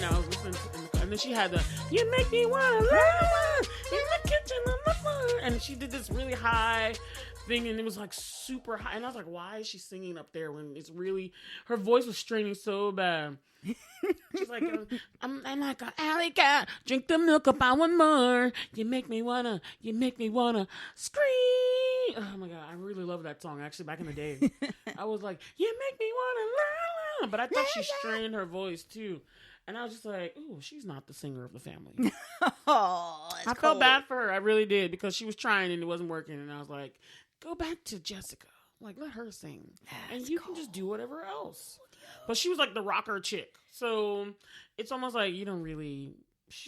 when I was listening to in the car. And then she had the, you make me wanna love in the kitchen on the floor. And she did this really high thing, and it was like super high. And I was like, why is she singing up there when it's really, her voice was straining so bad. She's like, I'm like an alley cat. Drink the milk up, I want more. You make me wanna scream. Oh my God, I really love that song. Actually, back in the day, I was like, you make me wanna la la. But I thought she strained her voice too. And I was just like, ooh, she's not the singer of the family. I felt bad for her. I really did, because she was trying and it wasn't working. And I was like, go back to Jessica. Like, let her sing. And you can just do whatever else. But she was like the rocker chick. So it's almost like you don't really...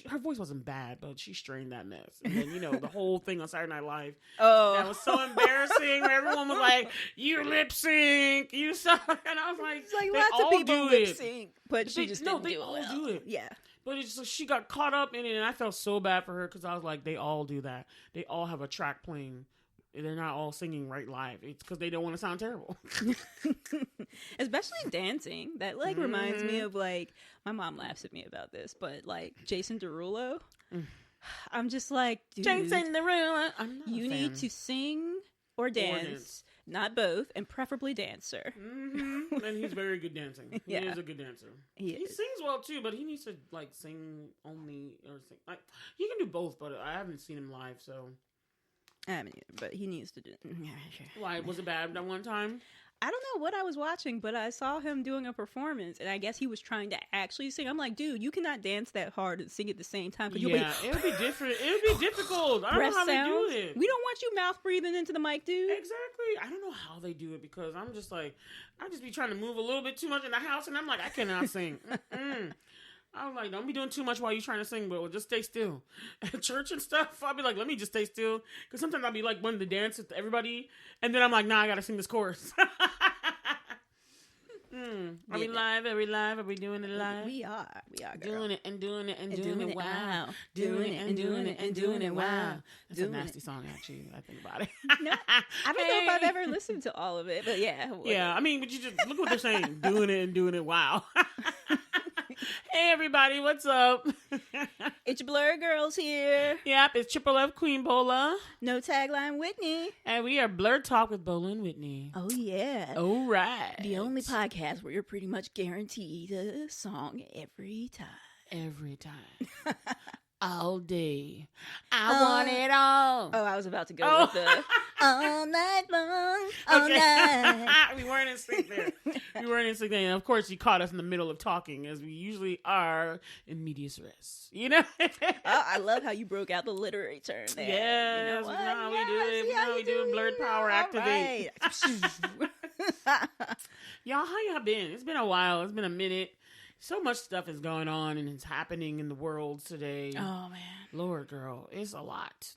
her voice wasn't bad, but she strained that mess. And then, the whole thing on Saturday Night Live. Oh. That was so embarrassing. Where everyone was like, you lip sync. You suck. And I was like, it's like lots of people lip sync. But she just didn't they do all it well. do it. Yeah. But it's just, she got caught up in it. And I felt so bad for her, because I was like, they all do that. They all have a track playing. They're not all singing right live. It's because they don't want to sound terrible. Especially dancing. That reminds me of my mom laughs at me about this, but Jason Derulo. I'm just like, dude, Jason Derulo. You need to sing or dance. Not both, and preferably dancer. Mm-hmm. And he's very good dancing. He is a good dancer. He sings well too, but he needs to sing only, or sing. He can do both, but I haven't seen him live, so. I haven't either, but he needs to do. Why, was it bad that one time? I don't know what I was watching, but I saw him doing a performance, and I guess he was trying to actually sing. I'm like, dude, you cannot dance that hard and sing at the same time. Yeah, it would be different. It would be difficult. I don't know how they do it. We don't want you mouth breathing into the mic, dude. Exactly. I don't know how they do it, because I'm just like, I just be trying to move a little bit too much in the house, and I'm like, I cannot sing. I was like, don't be doing too much while you're trying to sing, but just stay still. At church and stuff, I'll be like, let me just stay still. Because sometimes I'll be like wanting to dance with everybody. And then I'm like, nah, I got to sing this chorus. Are we live? Are we live? Are we doing it live? We are, girl. Doing it and doing it and doing it. Wow. Doing it and doing it and doing it. Wow. That's a nasty song, actually. I think about it. No, I don't know if I've ever listened to all of it, but yeah. Yeah, I mean, but you just look what they're saying. Doing it and doing it. Wow. Hey everybody, what's up? It's your Blerd Girls here. Yep, it's Triple F Queen Bola. No tagline Whitney. And we are BlerdTalk with Bola and Whitney. Oh yeah. All right. The only podcast where you're pretty much guaranteed a song every time. Every time. All day. I want it all. Oh, I was about to go with the all night long, all night. We weren't in sync there. And of course, you caught us in the middle of talking, as we usually are in medias res. I love how you broke out the literary term there. Yes, you know how we do it. You know how we do it. Blerd power activate. Right. Y'all, how y'all been? It's been a while. It's been a minute. So much stuff is going on and it's happening in the world today. Oh, man. Lord, girl, it's a lot.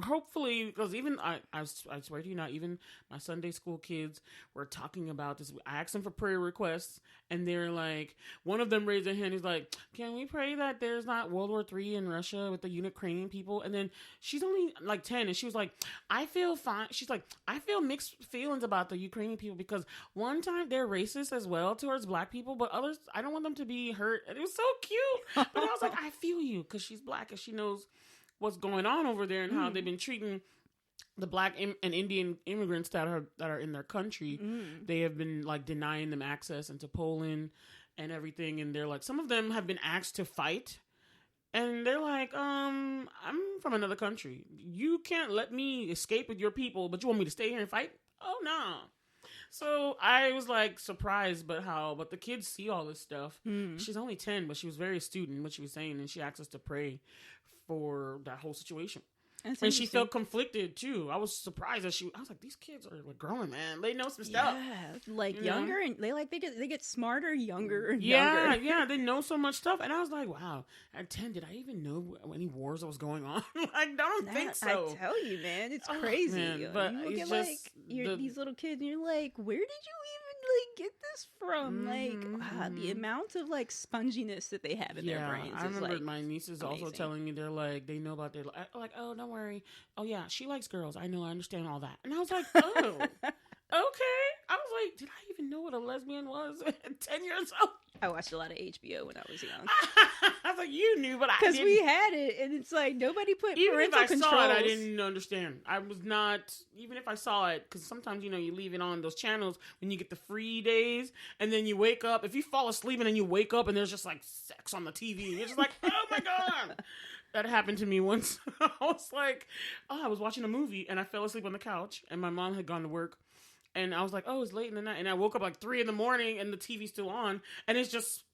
Hopefully, because even, I swear to you, not even my Sunday school kids were talking about this. I asked them for prayer requests, and they're like, one of them raised their hand. He's like, can we pray that there's not World War III in Russia with the Ukrainian people? And then she's only 10, and she was like, I feel fine. She's like, I feel mixed feelings about the Ukrainian people, because one time they're racist as well towards black people, but others, I don't want them to be hurt. And it was so cute. But I was like, I feel you, because she's black and she knows what's going on over there and how they've been treating the black and Indian immigrants that are in their country. They have been denying them access into Poland and everything. And they're like, some of them have been asked to fight. And they're like, I'm from another country. You can't let me escape with your people, but you want me to stay here and fight? Oh, no. So I was surprised, but the kids see all this stuff. She's only 10, but she was very astute in what she was saying, and she asked us to pray for that whole situation. And she felt conflicted too. I was surprised that I was like, these kids are growing, man. They know some stuff. Yeah, younger, and they get smarter, younger and younger. Yeah, they know so much stuff. And I was like, wow, at 10, did I even know any wars that was going on? I don't think so. I tell you, man, it's crazy. Man, but you look at these little kids, and you're like, where did you even get this from? The amount of sponginess that they have in their brains. I remember my nieces amazing. Also telling me they know about their oh, don't worry, oh yeah, she likes girls, I understand all that. And I was like, oh, okay. I was like, did I even know what a lesbian was at 10 years old? I watched a lot of HBO when I was young. I was like, you knew, but I didn't. Because we had it, and it's like nobody put even parental if I controls. saw it, I didn't understand. I was not, even if I saw it, because sometimes, you leave it on those channels when you get the free days, and then you wake up. If you fall asleep and then you wake up and there's just like sex on the TV, you're just like, oh my God. That happened to me once. I was like, I was watching a movie and I fell asleep on the couch and my mom had gone to work. And I was like, oh, it's late in the night. And I woke up like 3 a.m. and the TV's still on. And it's just,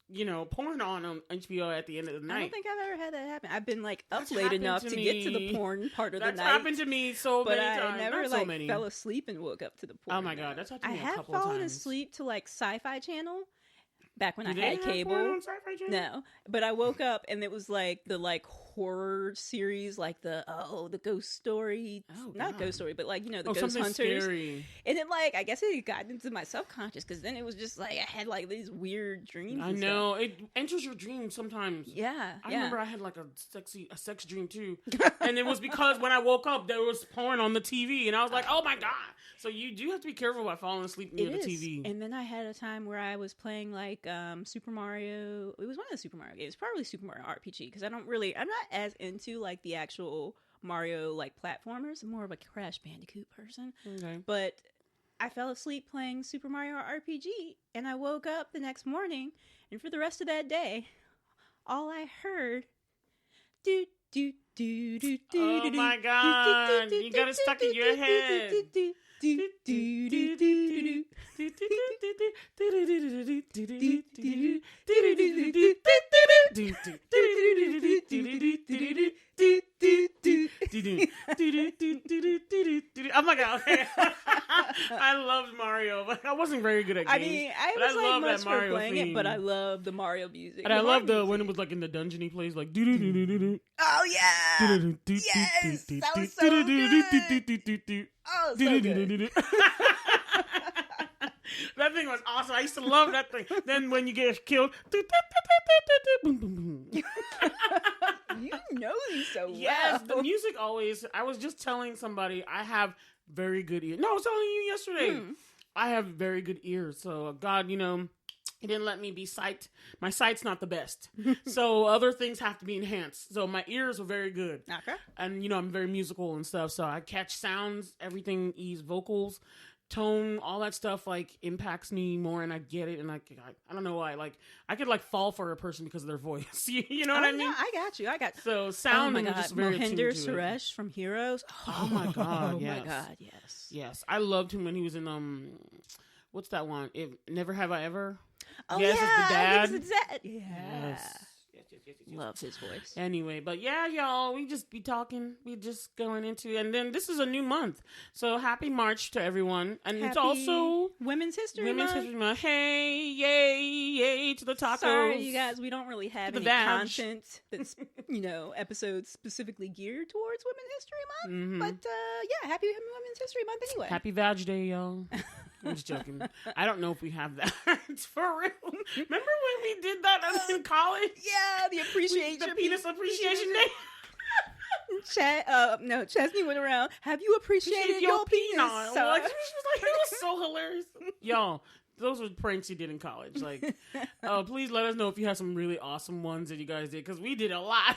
porn on HBO at the end of the night. I don't think I've ever had that happen. I've been like up late enough to get to the porn part of the night. That's happened to me so many times. But I never fell asleep and woke up to the porn. Oh my God, that's happened to me a couple of times. I have fallen asleep to like Sci-Fi Channel. Back when I had cable. No, but I woke up and it was like the horror series, like the Ghost Story, not Ghost Story, but like the Ghost Hunters. Scary. And it I guess it got into my subconscious because then it was just like I had like these weird dreams. I know it enters your dreams sometimes. Yeah, I remember I had like a sex dream too, and it was because when I woke up there was porn on the TV, and I was like, oh my God. So you do have to be careful about falling asleep near the TV. And then I had a time where I was playing like Super Mario. It was one of the Super Mario games, probably Super Mario RPG, because I'm not as into like the actual Mario like platformers. I'm more of a Crash Bandicoot person. Okay. But I fell asleep playing Super Mario RPG, and I woke up the next morning, and for the rest of that day, all I heard, oh my God, you got it stuck in your head. Oh my God, okay. I loved Mario, but I wasn't very good at games. I mean, I was like much for playing it, but I love the Mario music. And I love when it was like in the dungeon he plays like oh yeah, yes, that was so good. Oh, so good. That thing was awesome. I used to love that thing. Then when you get killed, you know these so well. Yes, the music always. I was just telling somebody I have very good ears. No, I was telling you yesterday. I have very good ears. So God, He didn't let me be sight. My sight's not the best. So other things have to be enhanced. So my ears are very good. Okay. And, I'm very musical and stuff. So I catch sounds, everything, vocals, tone, all that stuff, impacts me more. And I get it. And I don't know why. I could, fall for a person because of their voice. You know what I mean? No, I got you. So sound and just very Mohinder Suresh from Heroes. Oh, my God, yes. Oh, my God, yes. Yes. I loved him when he was in, what's that one? Never Have I Ever? Oh, yes, yeah, it's the dad. I think it's the dad. Yeah. Yes. Love his voice. Anyway, but yeah, y'all, we just be talking. We just going into, and then this is a new month. So happy March to everyone. And it's also Women's History Month. Hey, yay to the tacos. Sorry, you guys, we don't really have any content that's, episodes specifically geared towards Women's History Month. Mm-hmm. But yeah, happy Women's History Month anyway. Happy Vag Day, y'all. I'm just joking. I don't know if we have that. It's for real. Remember when we did that in college? Yeah, the Penis Appreciation Day. Chesney went around. Have you appreciated your penis? She was like, it was so hilarious. Y'all, those were pranks you did in college. Please let us know if you have some really awesome ones that you guys did, because we did a lot.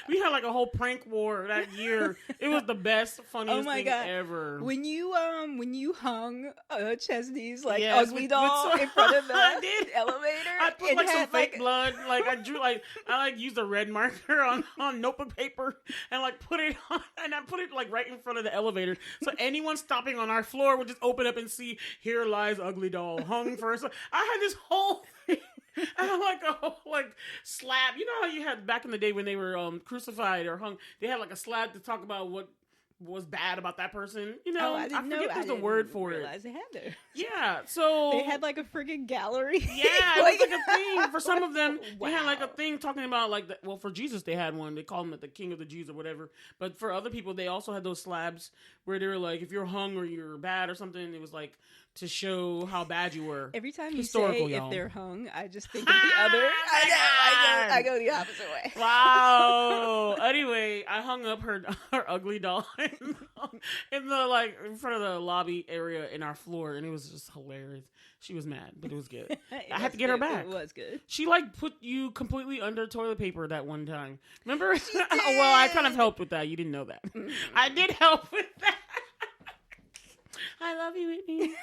We had a whole prank war that year. It was the best, funniest thing ever. When you hung Chesney's ugly doll in front of the elevator, I put some fake blood. I drew I used a red marker on notebook paper and put it on, and I put it right in front of the elevator, so anyone stopping on our floor would just open up and see, here lies ugly doll hung first. I had this whole thing. And a whole slab. You know how you had back in the day when they were crucified or hung, they had a slab to talk about what was bad about that person. I forget there's a word for it. They had there. Yeah, so they had a friggin' gallery. Yeah, it was a thing for some of them. Wow. They had a thing talking about for Jesus they had one. They called him the King of the Jews or whatever. But for other people, they also had those slabs where they were if you're hung or you're bad or something, it was to show how bad you were. Every time you say if they're hung, I just think of the other. I go the opposite way. Wow. Anyway, I hung up her ugly doll in the in front of the lobby area in our floor, and it was just hilarious. She was mad, but it was good. I had to get her back. It was good. She put you completely under toilet paper that one time. Remember? Well, I kind of helped with that. You didn't know that. I did help with that. I love you, Whitney.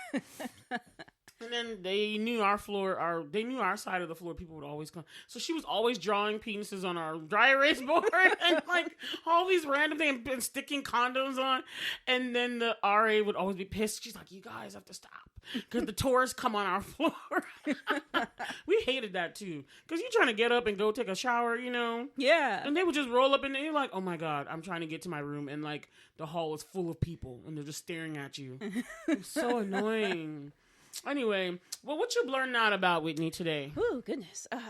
And then they knew our floor, they knew our side of the floor. People would always come. So she was always drawing penises on our dry erase board and all these random things and sticking condoms on. And then the RA would always be pissed. She's like, you guys have to stop because the tourists come on our floor. We hated that too. Because you're trying to get up and go take a shower, Yeah. And they would just roll up and you're like, oh my God, I'm trying to get to my room. And the hall is full of people and they're just staring at you. It's so annoying. Anyway, well, what you blurting out about, Whitney, today? Oh, goodness. I think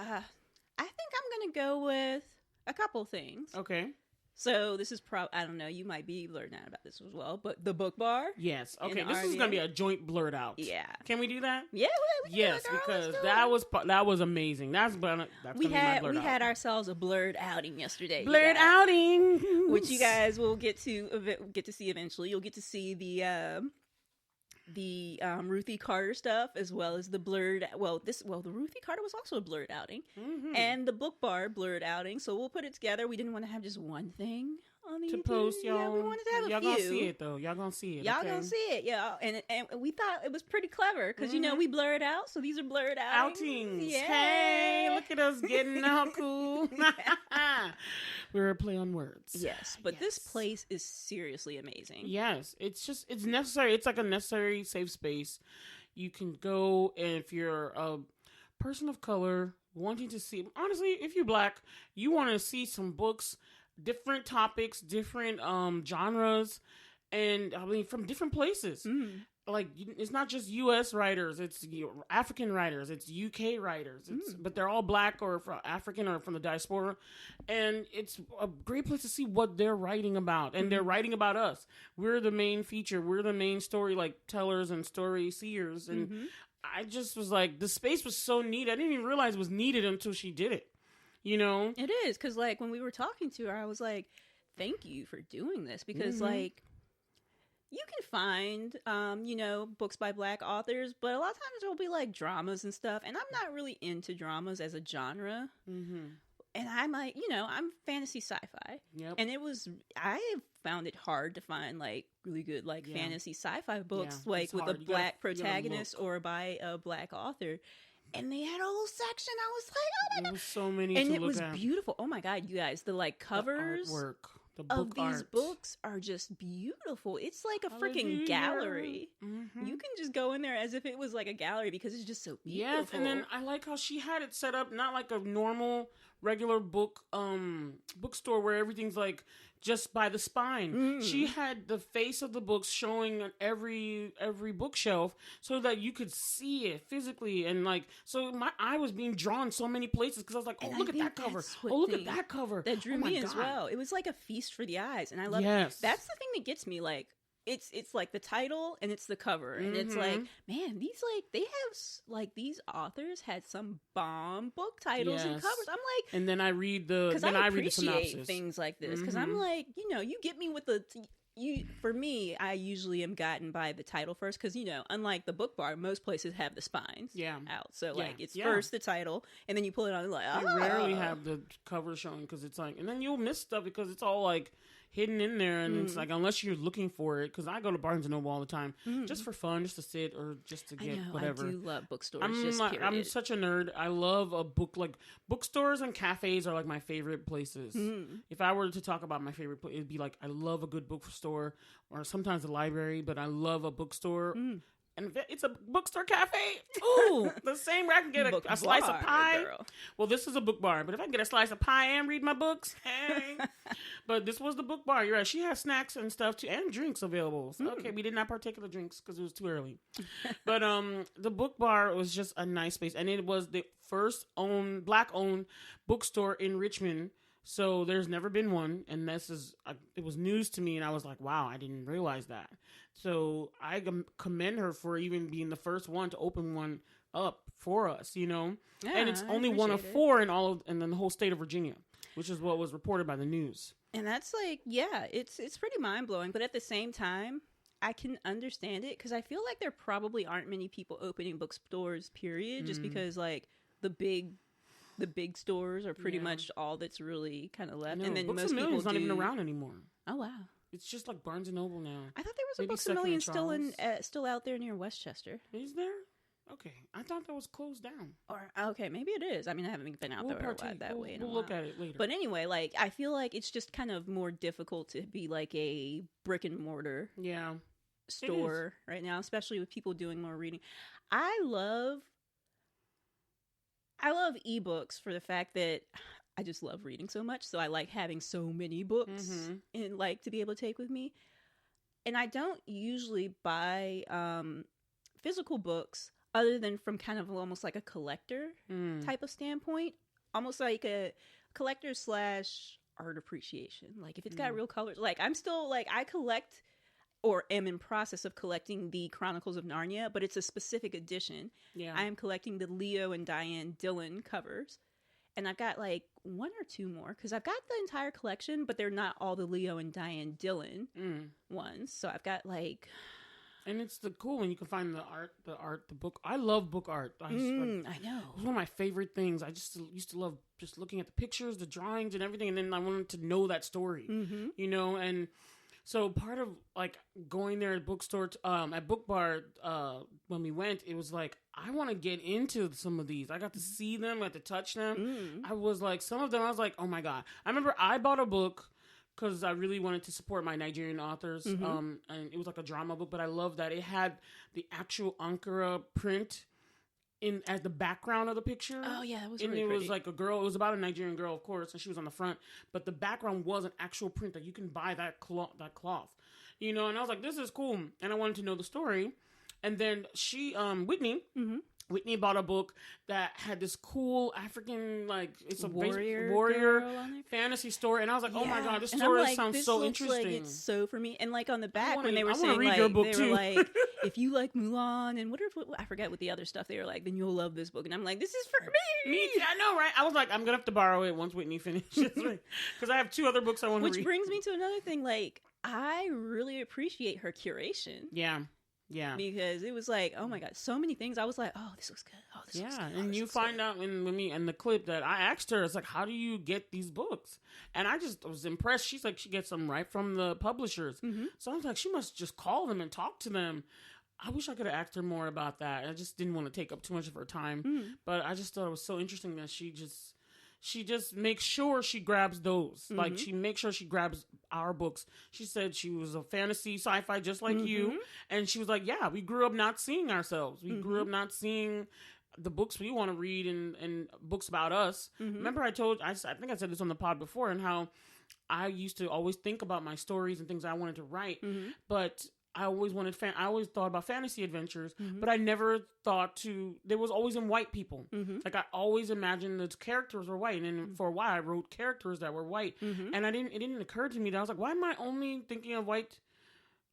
I'm going to go with a couple things. Okay. So this is I don't know, you might be blurting out about this as well, but the book bar. Yes. Okay, this is going to be a joint blurred out. Yeah. Can we do that? Yeah. Yes, because that was amazing. That's we had ourselves a blerd outing yesterday. Blerd outing, which you guys will get to see eventually. You'll get to see the Ruthie Carter stuff as well as the blurred. The Ruthie Carter was also a blurred outing, and the book bar blurred outing. So we'll put it together. We didn't want to have just one thing on the to YouTube. Post, y'all. Yeah, we wanted to have y'all a few. Gonna see it though. Y'all gonna see it. Y'all gonna see it. Yeah, and we thought it was pretty clever because we blurred out. So these are blurred outings. Yeah. Hey, look at us getting all cool. We're a play on words. Yes, but this place is seriously amazing. Yes, it's necessary. It's like a necessary safe space. You can go, and if you're a person of color wanting to see, honestly, if you're Black, you want to see some books, different topics, different genres, and from different places. It's not just U.S. writers, it's African writers, it's UK writers, but they're all Black or from African or from the diaspora, and it's a great place to see what they're writing about, and they're writing about us. We're the main feature, we're the main story tellers and story seers, and I just was like, the space was so neat. I didn't even realize it was needed until she did it. It is, because when we were talking to her, I was like, thank you for doing this, because you can find, books by Black authors, but a lot of times there'll be dramas and stuff, and I'm not really into dramas as a genre. And I'm I'm fantasy sci-fi. Yep. And I found it hard to find really good fantasy sci-fi books with a Black protagonist or by a Black author. And they had a whole section. I was like, oh my God. There was so many and to it look was at. beautiful. Oh my God, you guys, the covers. The artwork. The book of these art. books are just beautiful. It's like a freaking gallery. You can just go in there as if it was like a gallery because it's just so beautiful. Yes, and then I like how she had it set up not like a normal regular bookstore where everything's just by the spine. She had the face of the books showing on every bookshelf so that you could see it physically, and so my eye was being drawn so many places because I was like, oh, look at that cover. Oh, look at that cover. That drew me as well. It was like a feast for the eyes, and I love it. That's the thing that gets me. It's like the title and it's the cover, and it's like, man, these they have these authors had some bomb book titles and covers. I'm like, and then I read the synopsis. Things like this because I'm like, you get me with the. For me, I usually am gotten by the title first because unlike the book bar, most places have the spines out. So it's first the title, and then you pull it on. I rarely have the cover showing because it's and then you'll miss stuff because it's all hidden in there, and it's unless you're looking for it, because I go to Barnes & Noble all the time just for fun, just to sit or just to get whatever. I do love bookstores. I'm such a nerd. I love a book. Bookstores and cafes are my favorite places. If I were to talk about my favorite place, it'd be I love a good bookstore, or sometimes a library, but I love a bookstore. And it's a bookstore cafe. Ooh, the same where I can get a slice of pie. Girl. Well, this is a book bar, but if I can get a slice of pie and read my books, hey. But this was the book bar. You're right. She has snacks and stuff too, and drinks available. So, okay, we did not partake of the drinks because it was too early. But the book bar was just a nice space, and it was the first Black-owned bookstore in Richmond. So there's never been one, and it was news to me, and I was like, wow, I didn't realize that. So I commend her for even being the first one to open one up for us, you know? Yeah, and it's only one of 4 in the whole state of Virginia, which is what was reported by the news. And that's like, yeah, it's pretty mind-blowing, but at the same time, I can understand it, because I feel like there probably aren't many people opening bookstores, period, just because, like, the big stores are pretty much all that's really kind of left. No, and then Books most A Million's people not even around anymore. Oh, wow. It's just like Barnes & Noble now. I thought there was Maybe a Books A Million Second still out there near Westchester. Is there? Okay. I thought that was closed down. Or, okay, maybe it is. I mean, I haven't been out there that way in a while. We'll look at it later. But anyway, like, I feel like it's just kind of more difficult to be like a brick and mortar store right now, especially with people doing more reading. I love ebooks for the fact that I just love reading so much, so I like having so many books and like to be able to take with me. And I don't usually buy physical books other than from kind of almost like a collector type of standpoint, almost like a collector / art appreciation. Like if it's got real colors, like I'm still like I collect or am in process of collecting the Chronicles of Narnia, but it's a specific edition. Yeah, I am collecting the Leo and Diane Dillon covers. And I've got like 1 or 2 more, because I've got the entire collection, but they're not all the Leo and Diane Dillon ones. So I've got like... And it's cool when you can find the book. I love book art. I know. It was one of my favorite things. I just used to love just looking at the pictures, the drawings and everything. And then I wanted to know that story, you know, and... So part of like going there at bookstore, at Book Bar, when we went, it was like, I want to get into some of these. I got to see them, I got to touch them. I was like, some of them, I was like, oh my God. I remember I bought a book because I really wanted to support my Nigerian authors. And it was like a drama book, but I loved that it had the actual Ankara print as the background of the picture. Oh yeah, that was really pretty. And it was like a girl. It was about a Nigerian girl, of course, and she was on the front. But the background was an actual print that you can buy that cloth, you know. And I was like, this is cool, and I wanted to know the story. And then she, Whitney bought a book that had this cool African, like, it's a warrior fantasy story. And I was like, oh my God, this story sounds so interesting. Like it's so for me. And like on the back when they were saying, like, they were like, if you like Mulan and what I forget what the other stuff they were like, then you'll love this book. And I'm like, this is for me. I know, right? I was like, I'm going to have to borrow it once Whitney finishes. Because I have 2 other books I want to read. Which brings me to another thing. Like, I really appreciate her curation. Yeah. Yeah, because it was like, oh my God, so many things. I was like, oh, this looks good. Oh, this looks good. And you find out in the clip that I asked her, it's like, how do you get these books? And I just was impressed. She's like, she gets them right from the publishers. So I was like, she must just call them and talk to them. I wish I could have asked her more about that. I just didn't want to take up too much of her time. But I just thought it was so interesting that she just makes sure she grabs those. Like, she makes sure she grabs our books. She said she was a fantasy sci-fi just like you. And she was like, yeah, we grew up not seeing ourselves. We grew up not seeing the books we want to read and books about us. Remember I think I said this on the pod before, and how I used to always think about my stories and things I wanted to write. But I always thought about fantasy adventures, but I never thought they was always in white people. Like I always imagined the characters were white. And then for a while I wrote characters that were white. And it didn't occur to me that I was like, why am I only thinking of white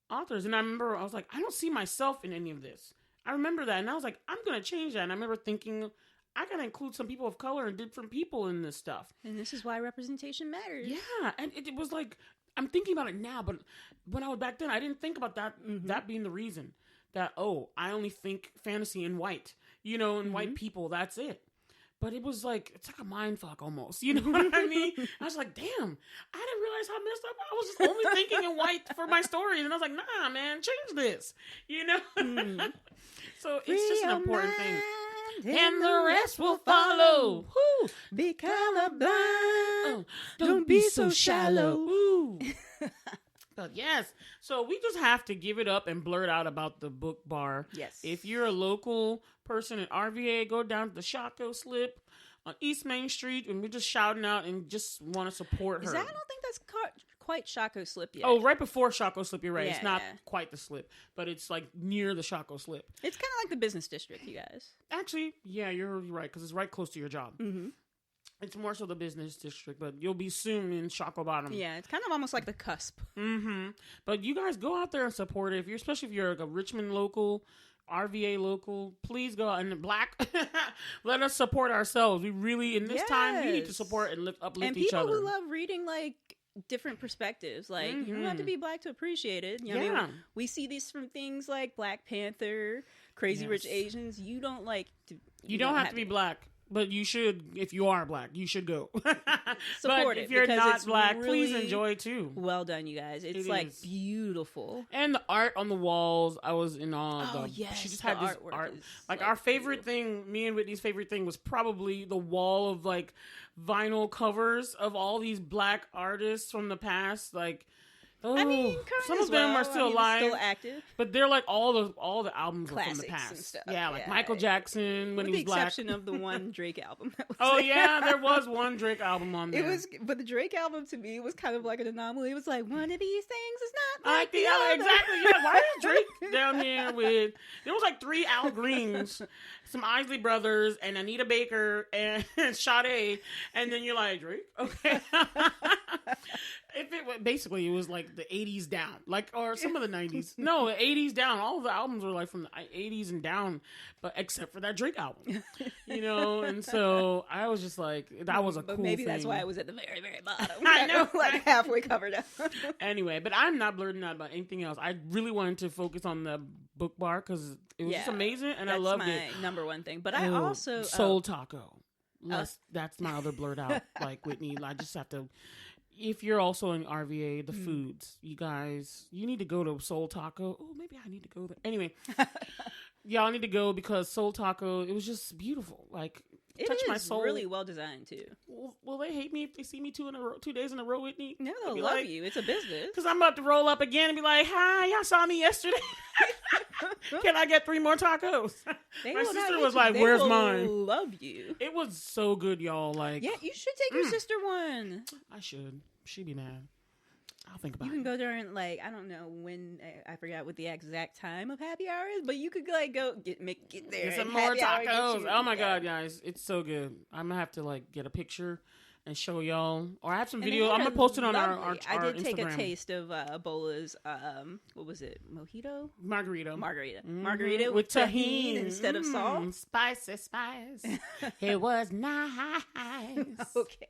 authors? And I remember I was like, I don't see myself in any of this. I remember that. And I was like, I'm going to change that. And I remember thinking, I got to include some people of color and different people in this stuff. And this is why representation matters. Yeah. And it was like, I'm thinking about it now, but when I was back then, I didn't think about that that being the reason. That, I only think fantasy in white, you know, and white people, that's it. But it was like, it's like a mind fuck almost, you know what I mean? I was like, damn, I didn't realize how messed up I was just only thinking in white for my stories. And I was like, nah, man, change this, you know? So it's just an important thing. And the rest will follow. Woo. Be colorblind. Don't be so shallow. But yes, so we just have to give it up and blurt out about the Book Bar. Yes. If you're a local person in RVA, go down to the Shaco Slip on East Main Street, and we're just shouting out and just want to support her. I don't think that's quite Shaco Slip yet. Oh, right before Shaco Slip, you're right. Yeah, it's not quite the slip, but it's like near the Shaco Slip. It's kind of like the business district, you guys. Actually, yeah, you're right, because it's right close to your job. It's more so the business district, but you'll be soon in Shockoe Bottom. Yeah, it's kind of almost like the cusp. Mm-hmm. But you guys go out there and support it. Especially if you're like a Richmond local, RVA local, please go out. And Black, let us support ourselves. We really, in this time, we need to support and uplift each other. And people who love reading, like, different perspectives. Like, you don't have to be Black to appreciate it. You know what I mean? We see this from things like Black Panther, Crazy Rich Asians. You don't like to... You don't have to be Black. But you should, if you are Black, you should go. Support it. If you're not Black, really please enjoy too. Well done, you guys. It's like beautiful. And the art on the walls, I was in awe of them. Yes, she just had this art. Like our favorite thing, me and Whitney's favorite thing was probably the wall of like vinyl covers of all these Black artists from the past. Like, I mean, some of them are still alive, still active, but they're like all the albums are from the past. And stuff. Yeah, like Michael Jackson when he was Black. With the exception of the one Drake album. That was there was one Drake album on there. But the Drake album to me was kind of like an anomaly. It was like one of these things is not like the other. Exactly. Yeah. Why is Drake down here with? There was like 3 Al Greens, some Isley Brothers, and Anita Baker and Sade, and then you're like Drake, okay. Basically, it was like the 80s down, like, or some of the 90s. No, the 80s down. All of the albums were like from the 80s and down, but except for that Drake album, you know. And so I was just like, that was a cool maybe thing. That's why I was at the very, very bottom. I know, like halfway covered up. Anyway, but I'm not blerding out about anything else. I really wanted to focus on the book bar because it was just amazing, and I loved it. That's my number one thing. But I also Soul Taco. That's my other Blerd Out. Like Whitney, I just have to. If you're also in RVA, the foods, you guys, you need to go to Soul Taco. Oh, maybe I need to go there. Anyway, y'all need to go because Soul Taco, it was just beautiful. Like, touched my soul. It's really well designed too. Will they hate me if they see me 2 days in a row, Whitney? No, they'll love you. It's a business. Because I'm about to roll up again and be like, "Hi, y'all saw me yesterday. Can I get 3 more tacos?" My sister was like, "Where's mine?" Love you. It was so good, y'all. Like, yeah, you should take your sister one. I should. She'd be mad. I'll think about it. You can go during, like, I don't know when, I forgot what the exact time of happy hour is, but you could, like, go get there. Get some more tacos. Oh, my God, guys. It's so good. I'm going to have to, like, get a picture and show y'all. Or I have some video. I'm going to post it on our I did Instagram. take a taste of Bola's, what was it? Mojito? Margarita. Mm-hmm. Margarita with tahini instead of salt. Spicy spice. It was nice. Okay.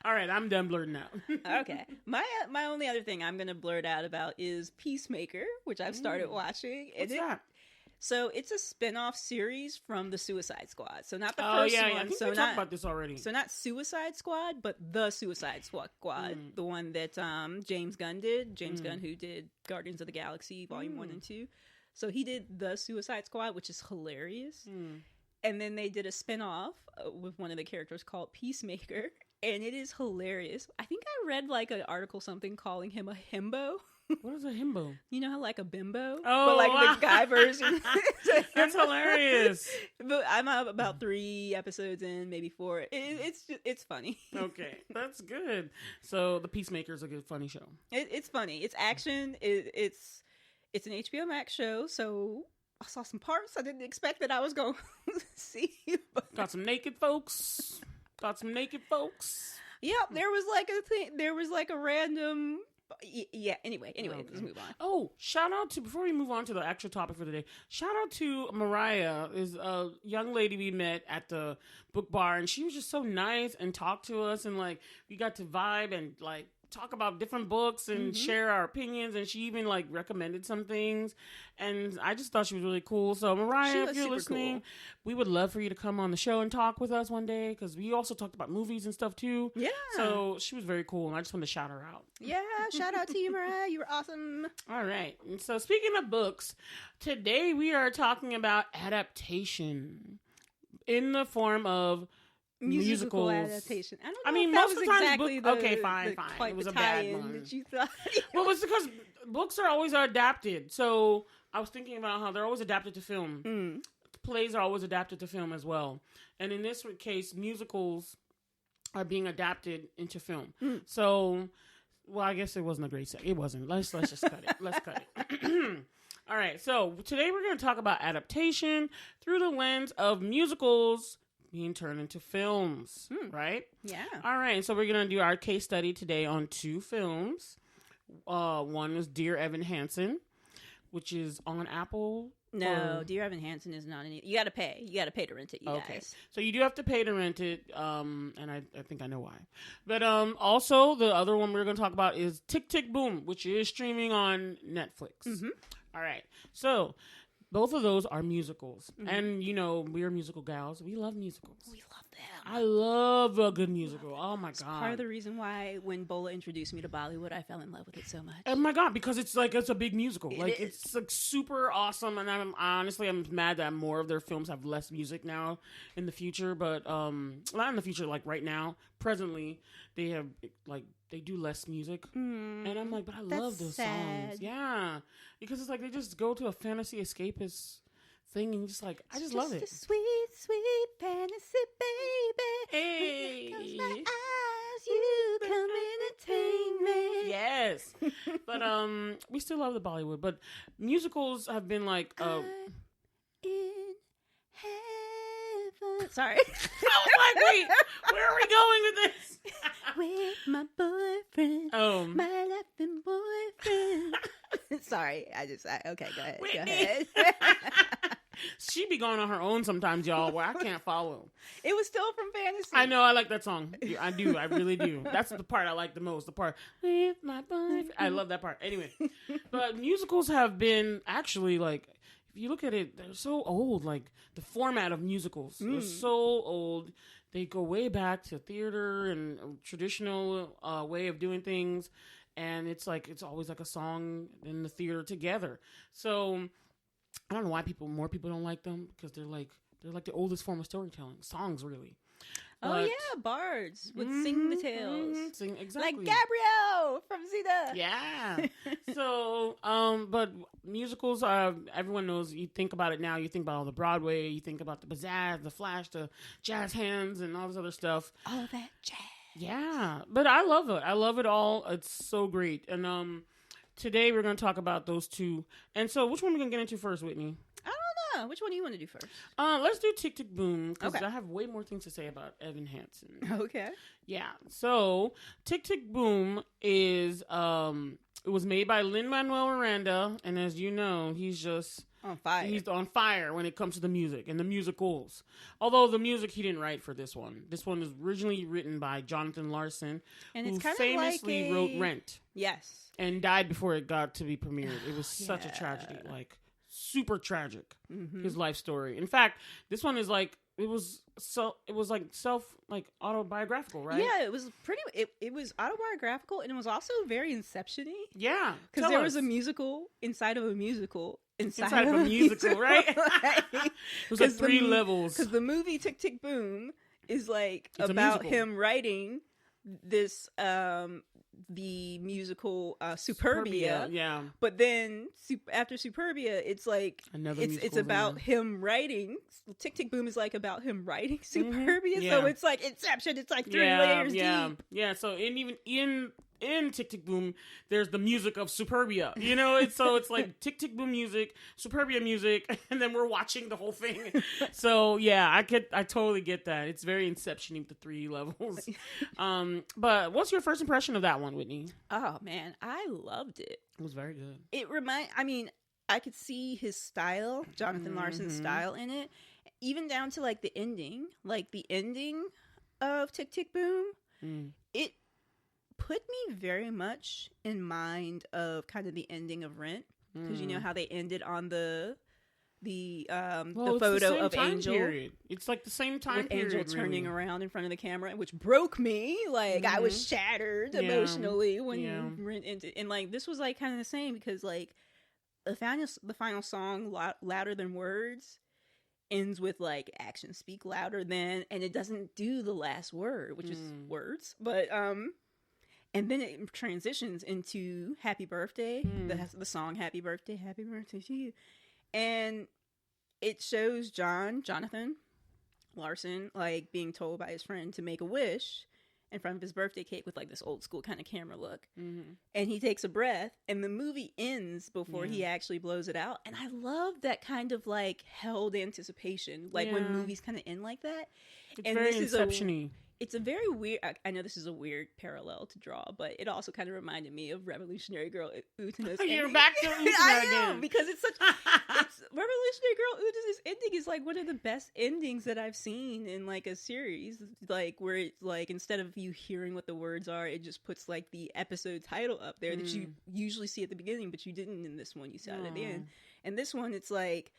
All right, I'm done blurting out. Okay. My only other thing I'm going to blurt out about is Peacemaker, which I've started watching. What's that? So it's a spin-off series from the Suicide Squad. So not the first one. I think we talked about this already. So not Suicide Squad, but the Suicide Squad. The one that James Gunn did. James Gunn, who did Guardians of the Galaxy Volume 1 and 2. So he did the Suicide Squad, which is hilarious. And then they did a spin-off with one of the characters called Peacemaker. And it is hilarious. I think I read like an article something calling him a himbo. What is a himbo? You know how like a bimbo? Oh, but like the guy version. That's hilarious. But I'm about 3 episodes in, maybe 4. It's funny. Okay, that's good. So the Peacemaker is a good funny show. It's funny. It's action. It's an HBO Max show. So I saw some parts I didn't expect that I was going to see. Got some naked folks. Yep, there was like a thing. There was like a random. Yeah. Anyway, let's move on. Oh, shout out to, before we move on to the actual topic for the day, shout out to Mariah, is a young lady we met at the book bar, and she was just so nice and talked to us, and like we got to vibe and like talk about different books and share our opinions, and she even like recommended some things, and I just thought she was really cool. So Mariah, if you're listening, we would love for you to come on the show and talk with us one day, because we also talked about movies and stuff too. Yeah, so she was very cool, and I just wanted to shout her out. Yeah, shout out to you, Mariah. You were awesome. All right, and so speaking of books, today we are talking about adaptation in the form of musical adaptation. I mean, most of the time, exactly fine. It was a bad one. That you thought. Well, it's because books are always adapted. So I was thinking about how they're always adapted to film. Plays are always adapted to film as well. And in this case, musicals are being adapted into film. So, well, I guess it wasn't a great set. It wasn't. Let's just cut it. Let's cut it. All right. So today we're going to talk about adaptation through the lens of musicals being turned into films, right? Yeah. All right, so we're going to do our case study today on 2 films. One is Dear Evan Hansen, which is on Apple. No, Dear Evan Hansen is not any. You got to pay. You got to pay to rent it, you guys. So you do have to pay to rent it, and I think I know why. But also, the other one we're going to talk about is Tick, Tick, Boom, which is streaming on Netflix. Mm-hmm. All right, so both of those are musicals. Mm-hmm. And, you know, we're musical gals. We love musicals. We love them. I love a good musical. Oh, my God. Part of the reason why when Bola introduced me to Bollywood, I fell in love with it so much. Oh, my God, because it's a big musical. It's like super awesome. And I'm mad that more of their films have less music now in the future. But not in the future, like right now. Presently, they have, like, they do less music. And I'm like, but I love those songs. Yeah. Because it's like they just go to a fantasy escapist thing and just like, I just love it. It's just a sweet, sweet fantasy, baby. Hey. Close my eyes, you come entertain me. Yes. But we still love the Bollywood. But musicals have been like... I'm in heaven. Sorry. I was like, wait, where are we going with this? With my boyfriend, my laughing boyfriend. Sorry, okay, go ahead. Whitney. Go ahead. She be going on her own sometimes, y'all, where I can't follow. It was still from Fantasy. I know, I like that song. I do, I really do. That's the part I like the most. The part, with my boyfriend. I love that part. Anyway, but musicals have been actually like, if you look at it, they're so old. Like the format of musicals is so old. They go way back to theater and a traditional way of doing things. And it's always like a song in the theater together. So I don't know why more people don't like them, because they're like the oldest form of storytelling. Songs, really. Oh, yeah, bards would sing the tales. Sing, exactly. Like Gabrielle from Zeta. Yeah. So, but musicals, everyone knows, you think about it now, you think about all the Broadway, you think about the pizzazz, the flash, the jazz hands, and all this other stuff. All that jazz. Yeah. But I love it. I love it all. It's so great. And today we're going to talk about those 2. And so which one are we going to get into first, Whitney? Which one do you want to do first? Let's do Tick, Tick, Boom, because I have way more things to say about Evan Hansen. Okay. Yeah. So Tick, Tick, Boom is it was made by Lin-Manuel Miranda, and as you know, he's just on fire. He's on fire when it comes to the music and the musicals. Although the music he didn't write for this one. This one was originally written by Jonathan Larson, and it's who famously wrote Rent. Yes. And died before it got to be premiered. It was such a tragedy, like super tragic. His life story. In fact, this one is like it was autobiographical, right? Yeah, it was pretty. It was autobiographical, and it was also very Inception-y. Yeah, because there was a musical inside of a musical inside of a musical, right? It was like 3 levels. Because the movie Tick, Tick, Boom is like about him writing this the musical Superbia. Yeah. But then after Superbia, it's like it's about him writing. Tick, Tick, Boom is like about him writing Superbia. So it's like Inception. It's like 3 layers deep. Yeah. So even in Tick, Tick, Boom, there's the music of Superbia. You know, it's like Tick, Tick, Boom music, Superbia music, and then we're watching the whole thing. So yeah, I totally get that. It's very Inception-y with the 3 levels. But what's your first impression of that one, Whitney? Oh man, I loved it. It was very good. I could see his style, Jonathan Larson's style in it, even down to like the ending of Tick, Tick, Boom. It put me very much in mind of kind of the ending of Rent, because you know how they ended on the photo of Angel. Period. It's like the same time with period, Angel turning around in front of the camera, which broke me. Like I was shattered emotionally when Rent ended, and like this was like kind of the same, because like the final song, Louder Than Words, ends with like actions speak louder than, and it doesn't do the last word, which is words, but and then it transitions into Happy Birthday, the song Happy Birthday to you. And it shows Jonathan Larson, like being told by his friend to make a wish in front of his birthday cake with like this old school kind of camera look. And he takes a breath, and the movie ends before he actually blows it out. And I love that kind of like held anticipation, like when movies kind of end like that. It's very Inception-y. It's a very weird. I know this is a weird parallel to draw, but it also kind of reminded me of Revolutionary Girl Utana's ending. You're back to Utana I again. know, because it's Revolutionary Girl Utana's ending is like one of the best endings that I've seen in like a series. Like where it's like instead of you hearing what the words are, it just puts like the episode title up there that you usually see at the beginning, but you didn't in this one. You saw it at the end, and this one it's like.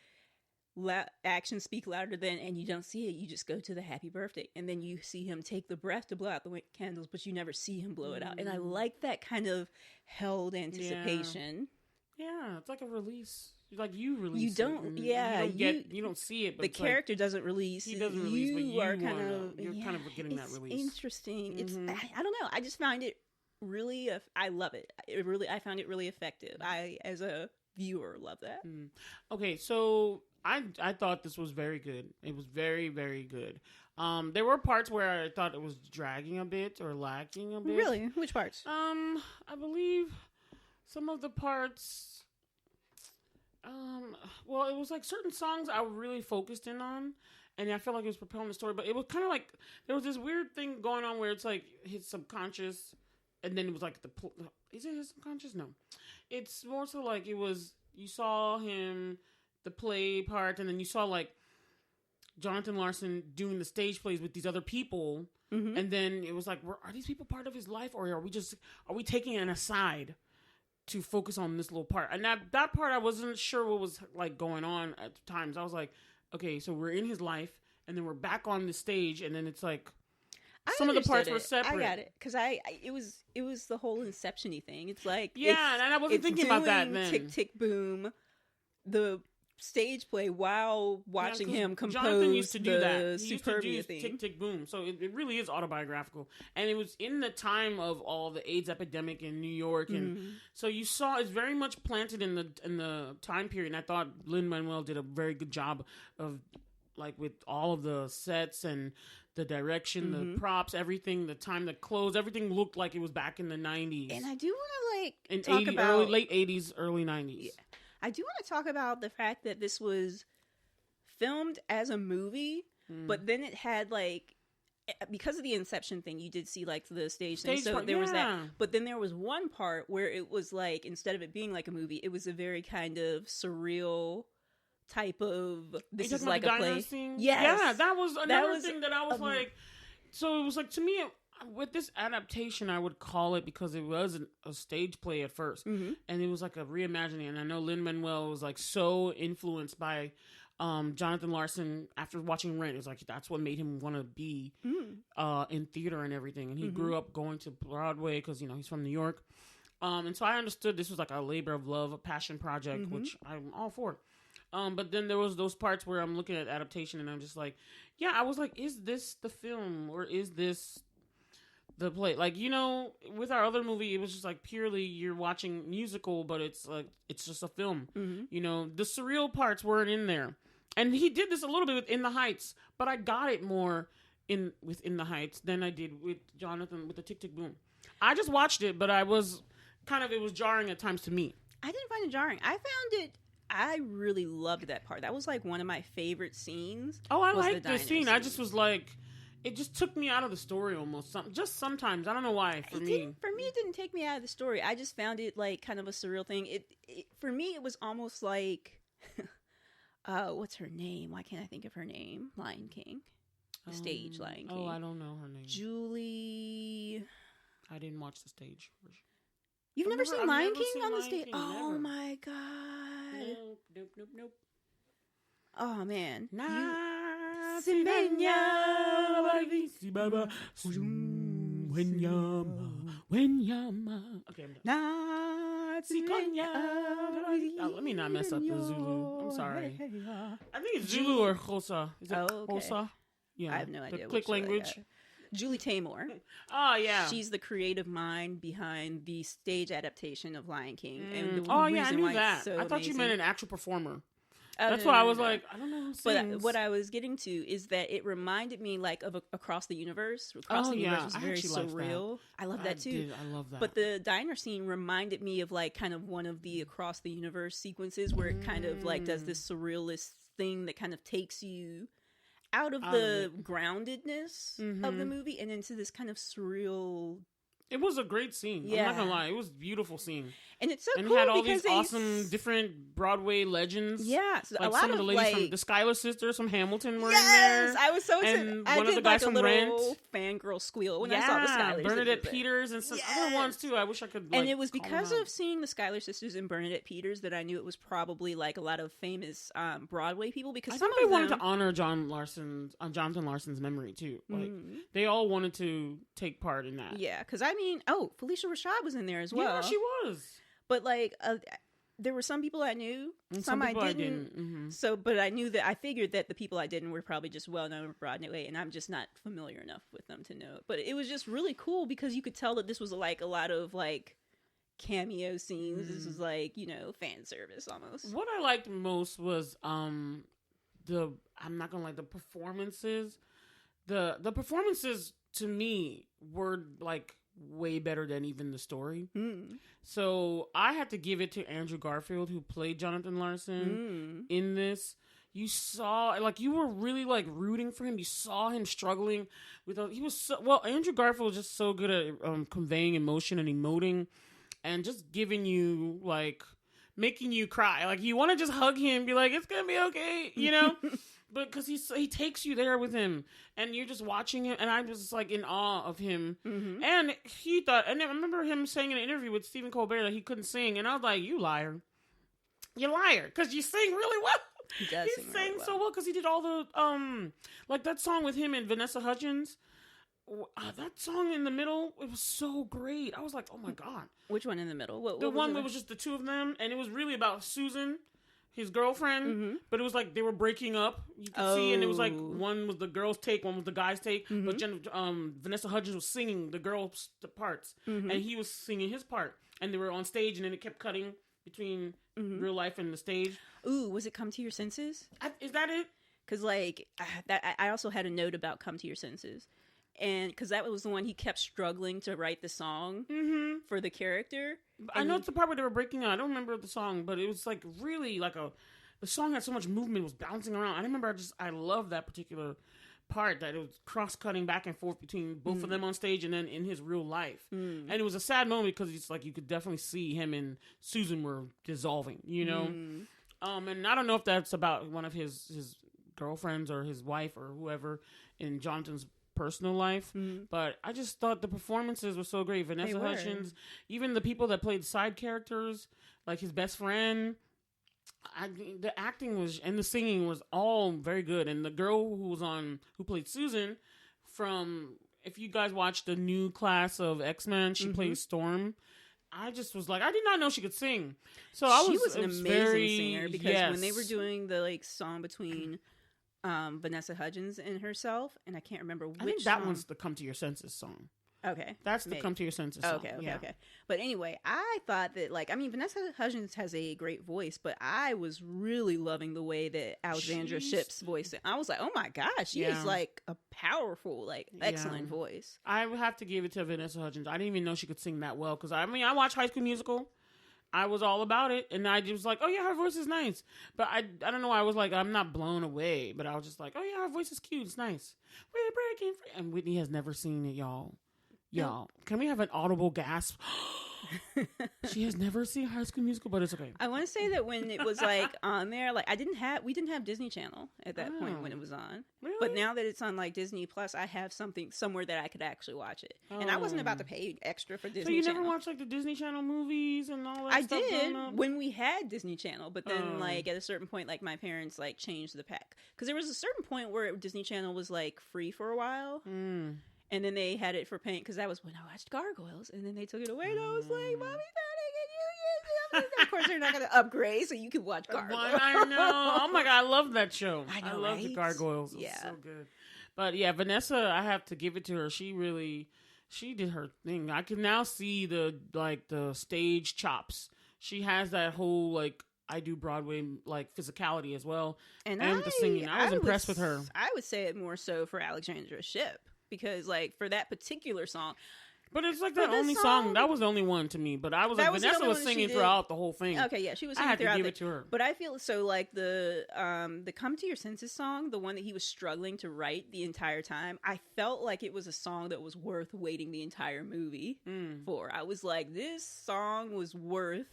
Actions speak louder than, and you don't see it. You just go to the happy birthday, and then you see him take the breath to blow out the candles, but you never see him blow it out. And I like that kind of held anticipation. Yeah, it's like a release. Like you release. You don't. You don't see it. But the character doesn't release. He doesn't release. But you are kind of. You're kind of getting that release. Interesting. It's. I don't know. I just find it really. I love it. I found it really effective. I, as a viewer, love that. Okay, so. I thought this was very good. It was very, very good. There were parts where I thought it was dragging a bit or lacking a bit. Really? Which parts? I believe some of the parts. Well, it was like certain songs I really focused in on, and I felt like it was propelling the story. But it was kind of like there was this weird thing going on where it's like his subconscious, and then it was like is it his subconscious? No, it's more so like it was. You saw him. The play part, and then you saw like Jonathan Larson doing the stage plays with these other people, and then it was like, are these people part of his life, or are we taking an aside to focus on this little part? And that part I wasn't sure what was like going on at times. I was like, okay, so we're in his life, and then we're back on the stage, and then it's like some of the parts were separate. I got it because it was the whole Inception-y thing. It's like and I wasn't thinking about that then. Tick tick boom, the stage play while watching him compose Jonathan used to do that. He used to do Tick Tick Boom. So it really is autobiographical. And it was in the time of all the AIDS epidemic in New York. And so you saw it's very much planted in the time period. And I thought Lin-Manuel did a very good job of like with all of the sets and the direction, the props, everything, the time, the clothes, everything looked like it was back in the 90s. And I do want to talk about late 80s, early 90s. Yeah. I do want to talk about the fact that this was filmed as a movie, but then it had like, because of the Inception thing, you did see like the stage thing. So there was that. But then there was one part where it was like, instead of it being like a movie, it was a very kind of surreal type of, this is like a play. Scene? Yes. Yeah, that was another thing that I was like, so it was like, to me, with this adaptation, I would call it, because it was a stage play at first, and it was like a reimagining. And I know Lin-Manuel was like so influenced by Jonathan Larson after watching Rent. It was like that's what made him want to be in theater and everything. And he grew up going to Broadway because he's from New York, and so I understood this was like a labor of love, a passion project, which I'm all for. But then there was those parts where I'm looking at adaptation, and I'm just like, yeah, I was like, is this the film or is this the play? Like, with our other movie, it was just like purely you're watching musical, but it's like it's just a film. The surreal parts weren't in there, and he did this a little bit with In the Heights, but I got it more with In the Heights than I did with Jonathan with the Tick Tick Boom. I just watched it, but it was jarring at times to me. I didn't find it jarring. I really loved that part. That was like one of my favorite scenes. Oh, I liked the scene. I just was like, it just took me out of the story almost. Just sometimes. I don't know why. For me, it didn't take me out of the story. I just found it like kind of a surreal thing. For me, it was almost like, what's her name? Why can't I think of her name? Lion King. The stage Lion King. Oh, I don't know her name. Julie. I didn't watch the stage version. You've never seen Lion King on the stage? Oh my god. Nope. Oh man. Okay, let me not mess up the Zulu. I'm sorry. I think it's Zulu or Xhosa. Is it Xhosa? Yeah. I have no idea. The click language. Julie Taymor. Oh, yeah. She's the creative mind behind the stage adaptation of Lion King. And I knew that. I thought you meant an actual performer. That's why I was like, I don't know who sings. But what I was getting to is that it reminded me like of Across the Universe. Across the Universe is very surreal. I love that too. I love that. But the diner scene reminded me of like kind of one of the Across the Universe sequences where it kind of like does this surrealist thing that kind of takes you out of the groundedness of the movie and into this kind of surreal. It was a great scene. Yeah. I'm not gonna lie, it was a beautiful scene. And it's so and cool it had all these awesome different Broadway legends. Yeah, so like a lot some of the ladies from the Schuyler sisters from Hamilton were in there. Yes, I was so excited. And one of the guys from Rent. Fangirl squeal when I saw the Schuyler Bernadette sisters Peters and some other ones too. I wish I could. And it was because of seeing the Schuyler sisters and Bernadette Peters that I knew it was probably like a lot of famous Broadway people. Because some of them wanted to honor Jonathan Larson's memory too. Like they all wanted to take part in that. Yeah, because I mean, Felicia Rashad was in there as well. Yeah, she was. But like, there were some people I knew, some I didn't. Mm-hmm. So, but I knew that I figured that the people I didn't were probably just well known Broadway, and I'm just not familiar enough with them to know. But it was just really cool because you could tell that this was like a lot of like cameo scenes. This was like, you know, fan service almost. What I liked most was I'm not gonna lie, the performances. The performances to me were like way better than even the story. So I had to give it to Andrew Garfield, who played Jonathan Larson in this. You saw, like, you were really like rooting for him. You saw him struggling with. Andrew Garfield was just so good at conveying emotion and emoting, and just giving you like making you cry. Like you want to just hug him, be like, it's gonna be okay, you know. But because he takes you there with him, and you're just watching him, and I was just like in awe of him. And he thought, and I remember him saying in an interview with Stephen Colbert that he couldn't sing, and I was like, "You liar, because you sing really well." He does. He sang really well. so well because he did all the like that song with him and Vanessa Hudgens. That song in the middle, it was so great. I was like, "Oh my god!" Which one in the middle? What the one that was just the two of them, and it was really about Susan, his girlfriend, but it was like they were breaking up. You could see, and it was like one was the girl's take, one was the guy's take. But Vanessa Hudgens was singing the girl's parts, and he was singing his part, and they were on stage, and then it kept cutting between real life and the stage. Ooh, was it "Come to Your Senses"? Is that it? Because like I also had a note about "Come to Your Senses." And because that was the one he kept struggling to write the song for the character. I know it's the part where they were breaking out. I don't remember the song, but it was like really like the song had so much movement, it was bouncing around. I remember I love that particular part, that it was cross-cutting back and forth between both of them on stage and then in his real life. And it was a sad moment because it's like you could definitely see him and Susan were dissolving, you know? And I don't know if that's about one of his girlfriends or his wife or whoever in Jonathan's personal life, but I just thought the performances were so great. Vanessa Hudgens, even the people that played side characters, like his best friend, the acting was and the singing was all very good. And the girl who played Susan from, if you guys watched the new class of X-Men, she played Storm. I just was like, I did not know she could sing. So she was an amazing singer because when they were doing the like song between Vanessa Hudgens and herself, and I can't remember which. I think that one's the "Come to Your Senses" song. Okay, that's the "Come to Your Senses" song. Okay. But anyway, I thought that Vanessa Hudgens has a great voice, but I was really loving the way that Alexandra Shipp's voice. I was like, oh my gosh, she is like a powerful, excellent voice. I would have to give it to Vanessa Hudgens. I didn't even know she could sing that well because I watched High School Musical. I was all about it, and I was like, oh yeah, her voice is nice. But I don't know, I was like, I'm not blown away, but I was just like, oh yeah, her voice is cute, it's nice. We're breaking free. And Whitney has never seen it, y'all. Can we have an audible gasp? She has never seen High School Musical, but it's okay. I want to say that when it was on there, we didn't have Disney Channel at that point when it was on. Really? But now that it's on Disney Plus, I have somewhere that I could actually watch it. And I wasn't about to pay extra for Disney Channel. So you never watched the Disney Channel movies and all that I stuff? I did when we had Disney Channel, but then at a certain point, my parents changed the pack. Because there was a certain point where Disney Channel was free for a while. And then they had it for paying, because that was when I watched Gargoyles, and then they took it away, and I was like, Mommy, Daddy, can you use it? Of course, they're not going to upgrade, so you can watch Gargoyles. I know. Oh my God, I love that show. I love the Gargoyles. It was so good. But yeah, Vanessa, I have to give it to her. She did her thing. I can now see the stage chops. She has that whole I do Broadway physicality as well, and the singing. I was impressed with her. I would say it more so for Alexandra Shipp. Because, for that particular song, But it's like the only song. That was the only one to me. But I was like, Vanessa was singing throughout the whole thing. Okay, yeah, she was singing throughout. I had to give it to her. But I feel so like the "Come to Your Senses" song, the one that he was struggling to write the entire time. I felt like it was a song that was worth waiting the entire movie for. I was like, this song was worth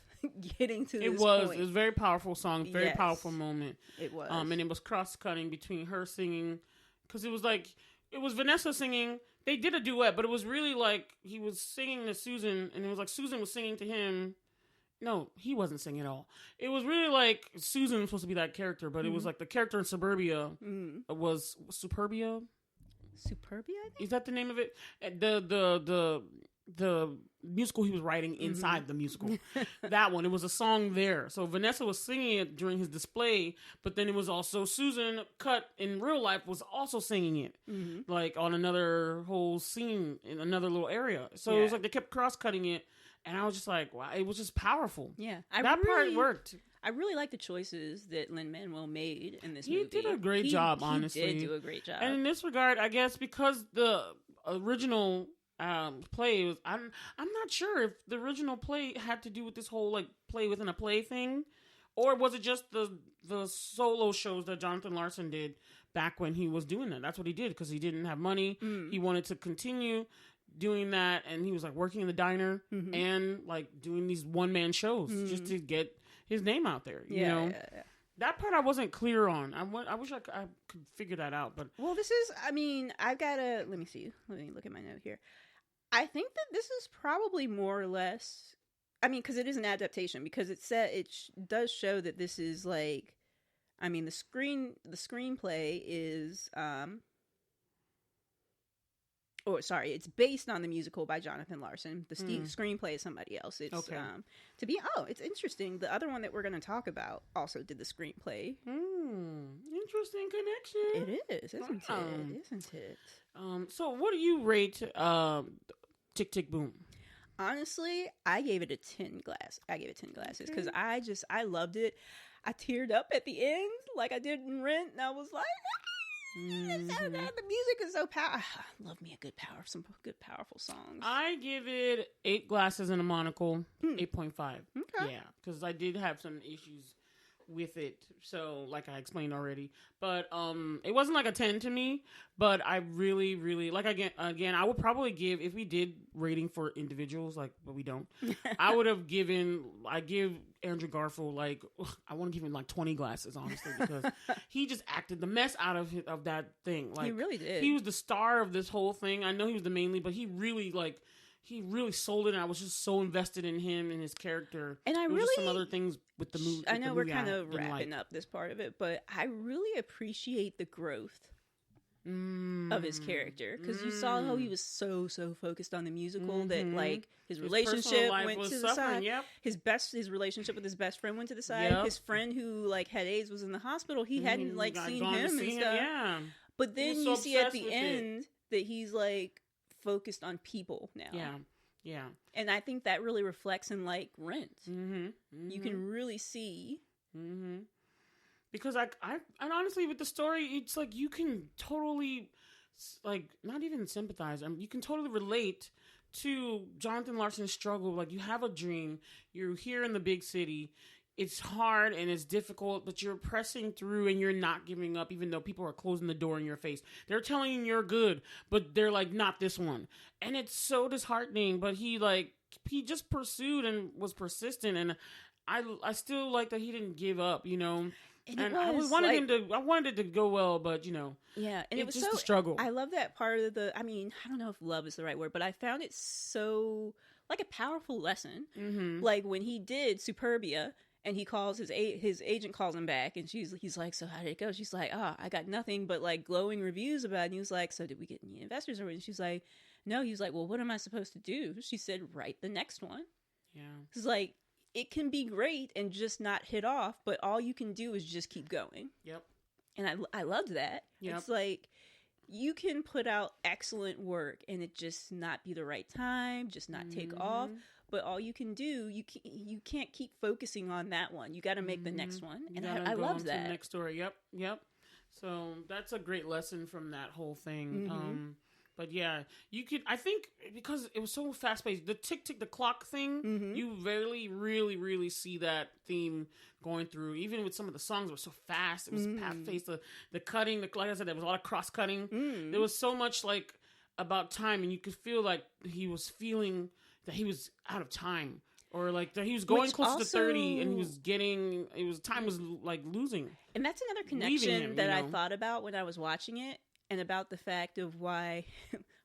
getting to. It was a very powerful song, very powerful moment. It was, and it was cross cutting between her singing, because it was Vanessa singing. They did a duet, but it was really like he was singing to Susan, and it was like Susan was singing to him. No, he wasn't singing at all. It was really like Susan was supposed to be that character, but it was like the character in Suburbia was Superbia. Superbia, I think? Is that the name of it? The musical he was writing inside the musical. That one. It was a song there. So Vanessa was singing it during his display, but then it was also Susan cut in real life was also singing it. Like on another whole scene in another little area. So it was like they kept cross-cutting it, and I was just like, wow, it was just powerful. Yeah. That part worked. I really like the choices that Lin-Manuel made in this movie. He did a great job, honestly. He did do a great job. And in this regard, I guess because the original play was, I'm not sure if the original play had to do with this whole like play within a play thing, or was it just the solo shows that Jonathan Larson did back when he was doing that. That's what he did because he didn't have money. He wanted to continue doing that, and he was like working in the diner and like doing these one-man shows just to get his name out there. You know? Yeah. That part I wasn't clear on. I wish I could figure that out. But well, this is, I mean, I've got to, let me see. Let me look at my note here. I think that this is probably more or less, I mean, because it is an adaptation, because it does show that this is like, I mean, the screenplay is, it's based on the musical by Jonathan Larson. The screenplay is somebody else. It's okay. It's interesting. The other one that we're going to talk about also did the screenplay. Interesting connection. It is, isn't it? Isn't it? So what do you rate Tick Tick Boom? Honestly, I gave it a 10 glass. I gave it 10 glasses because I loved it. I teared up at the end like I did in Rent, and I was like, it's so good. The music is so powerful. I love me some good powerful songs. I give it 8 glasses and a monocle, 8.5. Okay. Yeah, because I did have some issues with it, so like I explained already, but it wasn't like a 10 to me, but I really, really like, again I would probably give, if we did rating for individuals, like, but we don't, I give Andrew Garfield, like, I want to give him like 20 glasses, honestly, because he just acted the mess out of that thing. Like, he really did. He was the star of this whole thing. I know he was the main lead, but he really sold it, and I was just so invested in him and his character. And there was just some other things with the movie. I know we're kind of wrapping up this part of it, but I really appreciate the growth of his character, because you saw how he was so focused on the musical that like his relationship went to the side. Yep. His relationship with his best friend went to the side. Yep. His friend who like had AIDS was in the hospital. He hadn't like seen him and stuff. Yeah. But then you see at the end that he's like focused on people now. Yeah. And I think that really reflects in like Rent. You can really see. Because I honestly, with the story, it's like you can totally, like, not even sympathize. I mean, you can totally relate to Jonathan Larson's struggle. Like, you have a dream. You're here in the big city. It's hard and it's difficult, but you're pressing through and you're not giving up, even though people are closing the door in your face. They're telling you you're good, but they're like, not this one. And it's so disheartening, but he just pursued and was persistent. And I still like that he didn't give up, you know? And I wanted it to go well, but you know, yeah, and it was just so a struggle. I love that part of I mean, I don't know if love is the right word, but I found it so like a powerful lesson. Like when he did Superbia, and he calls his agent calls him back, and he's like, so how did it go? She's like, I got nothing but like glowing reviews about it. And he was like, so did we get any investors? And she's like, no. He was like, well, what am I supposed to do? She said, write the next one. Yeah, it's like, it can be great and just not hit off, but all you can do is just keep going. Yep. And I loved that. Yep. It's like, you can put out excellent work and it just not be the right time, just not take off. But all you can do, you can't keep focusing on that one. You got to make the next one. And I love that. The next story. Yep. So that's a great lesson from that whole thing. But yeah, you could. I think because it was so fast paced, the tick the clock thing, you rarely really see that theme going through. Even with some of the songs, were so fast. It was fast paced. The cutting, like I said, there was a lot of cross cutting. There was so much like about time, and you could feel like he was feeling that he was out of time. Or like that he was going close to 30 and he was getting, time was like losing. And that's another connection that I thought about when I was watching it, and about the fact of why,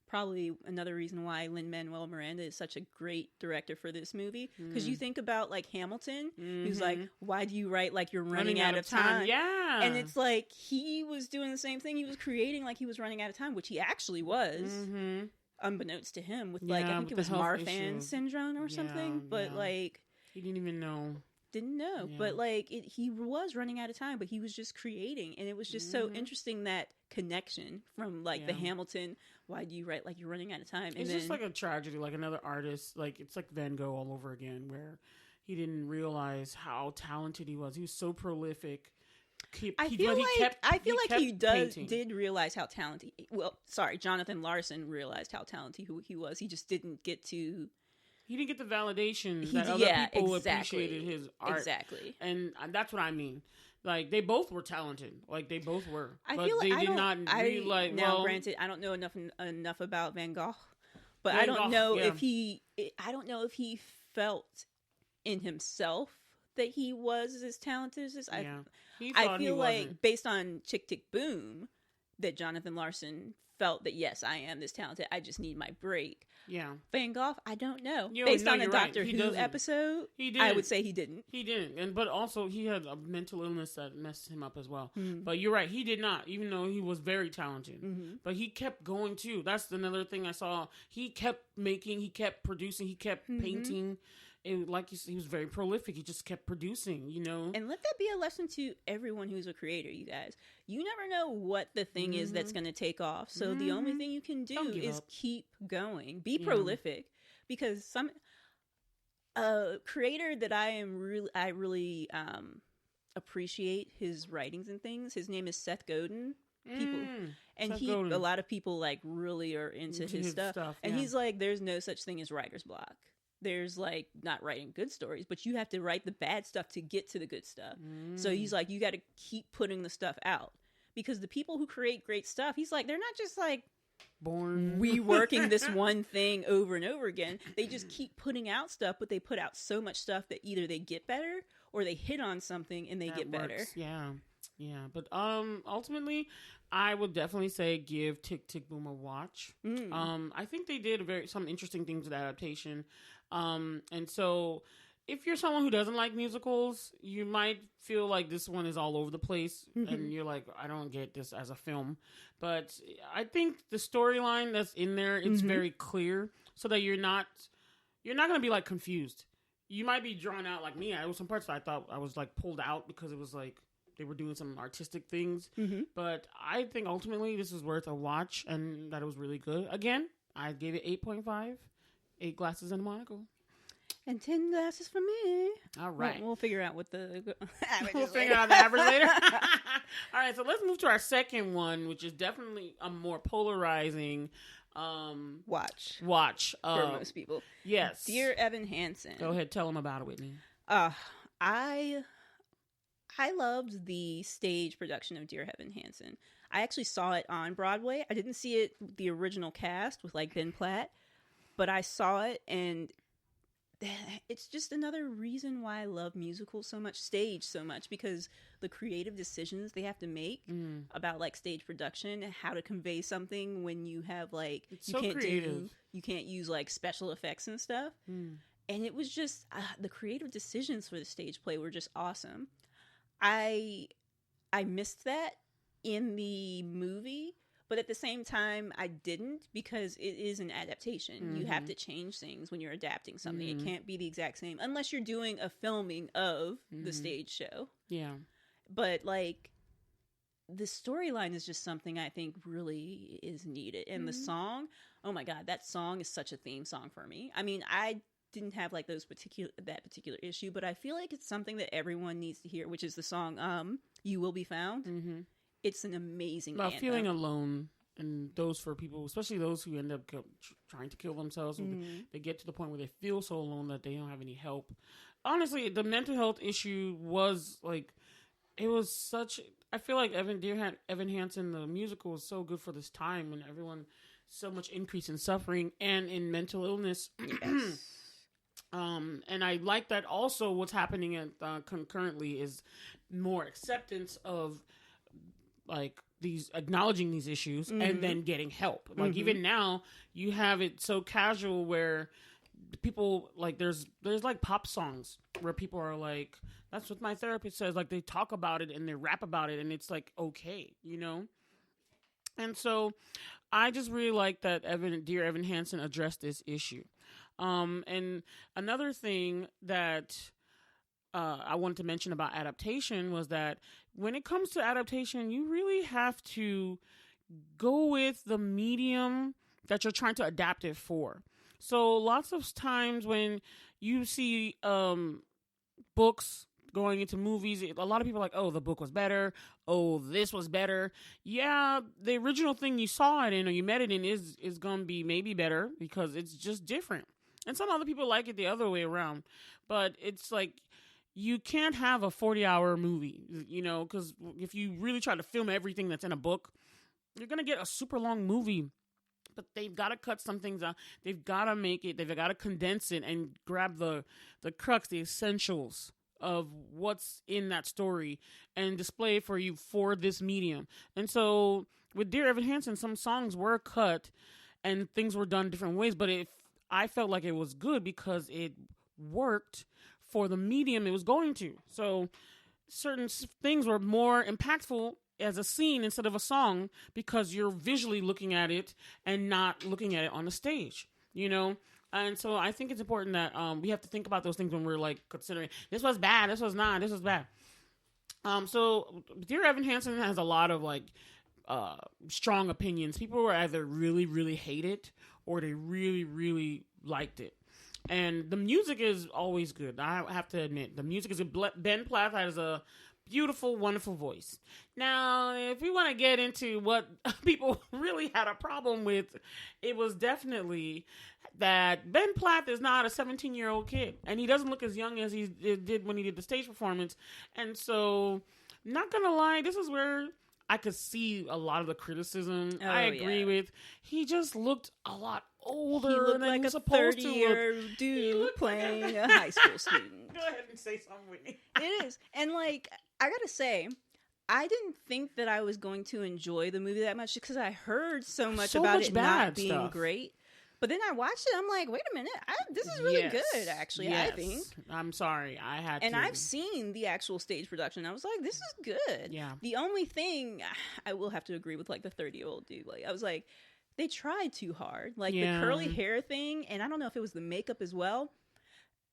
probably another reason why Lin-Manuel Miranda is such a great director for this movie. Because you think about like Hamilton, who's like, why do you write like you're running out of time? Yeah. And it's like, he was doing the same thing. He was creating like he was running out of time, which he actually was. Unbeknownst to him, with like I think it was Marfan syndrome or something, but like he didn't even know. But like he was running out of time, but he was just creating, and it was just so interesting, that connection from like the Hamilton. Why do you write like you're running out of time? And it's just like a tragedy, like another artist, like it's like Van Gogh all over again, where he didn't realize how talented he was. He was so prolific. I feel like he did realize how talented. Well, sorry, Jonathan Larson realized how talented he was. He just didn't get to. He didn't get the validation that other people appreciated his art. Exactly, and that's what I mean. Like they both were talented. Like they both were. I but feel like they did not realize. Now, granted, I don't know enough about Van Gogh, but I don't know if he. I don't know if he felt in himself that he was as talented as this. I feel like based on Chick Tick Boom, that Jonathan Larson felt that yes, I am this talented. I just need my break. Yeah, Van Gogh, I don't know. Based on a Doctor Who episode, I would say he didn't. He didn't, but also he had a mental illness that messed him up as well. But you're right, he did not, even though he was very talented. But he kept going too. That's another thing I saw. He kept making, he kept producing, he kept painting. Like you said, he was very prolific. He just kept producing, And let that be a lesson to everyone who's a creator, you guys. You never know what the thing is that's going to take off. So the only thing you can do is keep going. Be prolific. Because some creator that I really appreciate his writings and things. His name is Seth Godin. A lot of people like really are into his stuff. And he's like, there's no such thing as writer's block. There's like not writing good stories, but you have to write the bad stuff to get to the good stuff. So he's like, you got to keep putting the stuff out, because the people who create great stuff, he's like, they're not just like born reworking this one thing over and over again. They just keep putting out stuff, but they put out so much stuff that either they get better or they hit on something and they get better. Yeah. But ultimately, I would definitely say give Tick Tick Boom a watch. I think they did some interesting things with adaptation. And so if you're someone who doesn't like musicals, you might feel like this one is all over the place and you're like, I don't get this as a film. But I think the storyline that's in there, it's very clear, so that you're not going to be like confused. You might be drawn out like me. There was some parts that I thought I was like pulled out because it was like they were doing some artistic things. But I think ultimately this is worth a watch, and that it was really good. Again, I gave it 8.5. 8 glasses and a monocle. And 10 glasses for me. All right. We'll figure out what the average We'll figure out the average later. All right, so let's move to our second one, which is definitely a more polarizing watch for most people. Yes. Dear Evan Hansen. Go ahead, tell them about it, Whitney. I loved the stage production of Dear Evan Hansen. I actually saw it on Broadway. I didn't see it the original cast with like Ben Platt. But I saw it, and it's just another reason why I love musicals so much, stage so much, because the creative decisions they have to make about like stage production and how to convey something when you have like you can't use like special effects and stuff. And it was just the creative decisions for the stage play were just awesome. I missed that in the movie. But at the same time, I didn't, because it is an adaptation. You have to change things when you're adapting something. It can't be the exact same unless you're doing a filming of the stage show. Yeah. But like the storyline is just something I think really is needed. And the song, oh my God, that song is such a theme song for me. I mean, I didn't have like that particular issue, but I feel like it's something that everyone needs to hear, which is the song "You Will Be Found." It's an amazing anthem. Feeling alone and those for people, especially those who end up trying to kill themselves. They get to the point where they feel so alone that they don't have any help. Honestly, the mental health issue was like, it was such. I feel like Dear Evan Hansen, the musical, was so good for this time when everyone so much increase in suffering and in mental illness. Yes. And I like that also what's happening at concurrently is more acceptance of like these acknowledging these issues and then getting help. Like even now you have it so casual where people like there's like pop songs where people are like, that's what my therapist says. Like they talk about it and they rap about it and it's like, okay, you know? And so I just really like that Dear Evan Hansen addressed this issue. And another thing that I wanted to mention about adaptation was that when it comes to adaptation, you really have to go with the medium that you're trying to adapt it for. So lots of times when you see books going into movies, a lot of people are like, oh, the book was better. Oh, this was better. Yeah, the original thing you saw it in or you met it in is going to be maybe better because it's just different. And some other people like it the other way around. But it's like, you can't have a 40-hour movie, you know, because if you really try to film everything that's in a book, you're going to get a super long movie. But they've got to cut some things out. They've got to make it. They've got to condense it and grab the crux, the essentials of what's in that story and display it for you for this medium. And so with Dear Evan Hansen, some songs were cut and things were done different ways. But I felt like it was good because it worked for the medium it was going to. So certain things were more impactful as a scene instead of a song because you're visually looking at it and not looking at it on the stage, you know? And so I think it's important that we have to think about those things when we're like considering this was bad, this was not, this was bad. So Dear Evan Hansen has a lot of like strong opinions. People were either really, really hate it or they really, really liked it. And the music is always good. I have to admit, the music is Ben Platt has a beautiful, wonderful voice. Now, if we want to get into what people really had a problem with, it was definitely that Ben Platt is not a 17-year-old kid. And he doesn't look as young as he did when he did the stage performance. And so, not going to lie, this is where I could see a lot of the criticism. I agree with. He just looked a lot older. He looked than like he was a supposed 30-year dude playing a high school student. Go ahead and say something, Whitney. It is. And like, I gotta say, I didn't think that I was going to enjoy the movie that much because I heard so much about it not being great. But then I watched it. I'm like, wait a minute. This is really good, actually, I think. I'm sorry. I had to. And I've seen the actual stage production. I was like, this is good. Yeah. The only thing, I will have to agree with, like, the 30-year-old dude. Like, I was like, they tried too hard. Like, the curly hair thing, and I don't know if it was the makeup as well.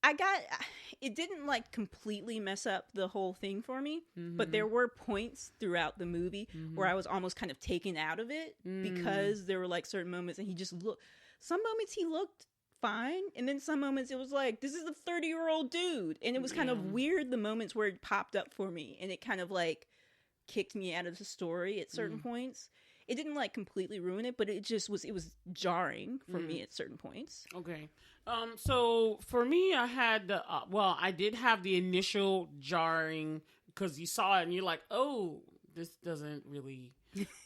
It didn't, like, completely mess up the whole thing for me. Mm-hmm. But there were points throughout the movie where I was almost kind of taken out of it because there were, like, certain moments, and he just looked... Some moments he looked fine, and then some moments it was like, this is a 30-year-old dude. And it was kind of weird, the moments where it popped up for me, and it kind of, like, kicked me out of the story at certain points. It didn't, like, completely ruin it, but it was jarring for me at certain points. Okay. So, for me, I had, I did have the initial jarring, because you saw it, and you're like, oh, this doesn't really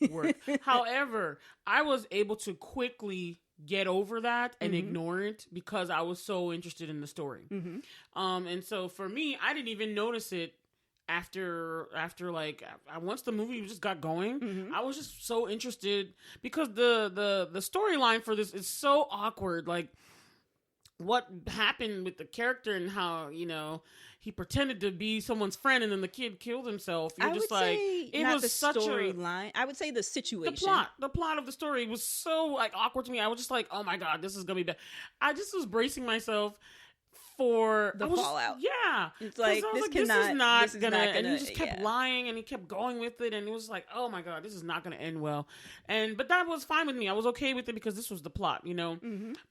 work. However, I was able to quickly get over that and ignore it because I was so interested in the story. And so for me, I didn't even notice it after like once the movie just got going. I was just so interested because the storyline for this is so awkward. Like what happened with the character and how, you know, he pretended to be someone's friend and then the kid killed himself. You're just like, it was such a storyline. I would say the situation. The plot of the story was so like awkward to me. I was just like, oh my God, this is going to be bad. I just was bracing myself for the fallout. It's like, this is not gonna, and he just kept lying and he kept going with it, and it was like, oh my God, this is not gonna end well. But that was fine with me. I was okay with it because this was the plot, you know.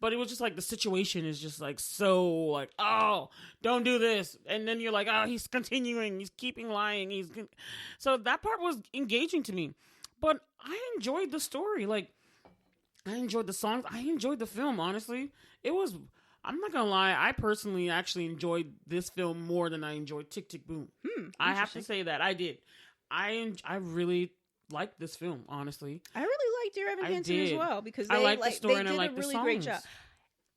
But it was just like the situation is just like so like, oh, don't do this, and then you're like, oh, he's continuing, he's keeping lying, so that part was engaging to me. But I enjoyed the story. Like, I enjoyed the songs. I enjoyed the film, honestly. It was, I'm not going to lie, I personally actually enjoyed this film more than I enjoyed Tick, Tick, Boom. I have to say that. I did. I really liked this film, honestly. I really liked Dear Evan Hansen as well, because they, I liked the story and I liked the songs. They did a really great job.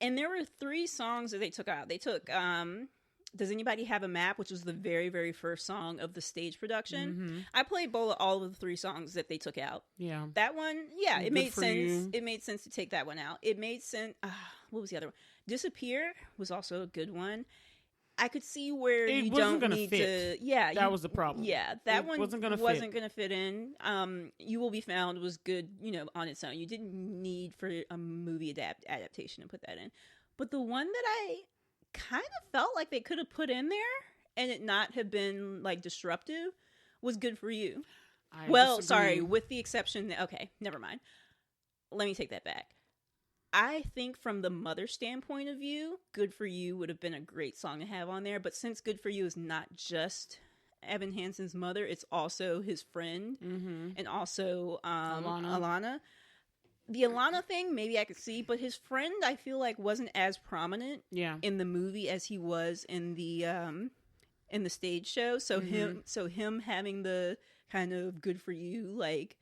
And there were 3 songs that they took out. They took Does Anybody Have a Map, which was the very, very first song of the stage production. Mm-hmm. I played Bola all of the 3 songs that they took out. Yeah. That one, yeah, it made sense. You. It made sense to take that one out. It made sense. What was the other one? Disappear was also a good one. I could see where you don't need to. Yeah, that was the problem. Yeah, that one wasn't going to fit in. You Will Be Found was good, on its own. You didn't need for a movie adaptation to put that in. But the one that I kind of felt like they could have put in there and it not have been like disruptive was Good for You. Sorry, with the exception that, okay, never mind. Let me take that back. I think from the mother standpoint of view, Good for You would have been a great song to have on there. But since Good for You is not just Evan Hansen's mother, it's also his friend and also Alana. The Alana thing, maybe I could see, but his friend, I feel like, wasn't as prominent in the movie as he was in the stage show. So him having the kind of Good for You, like,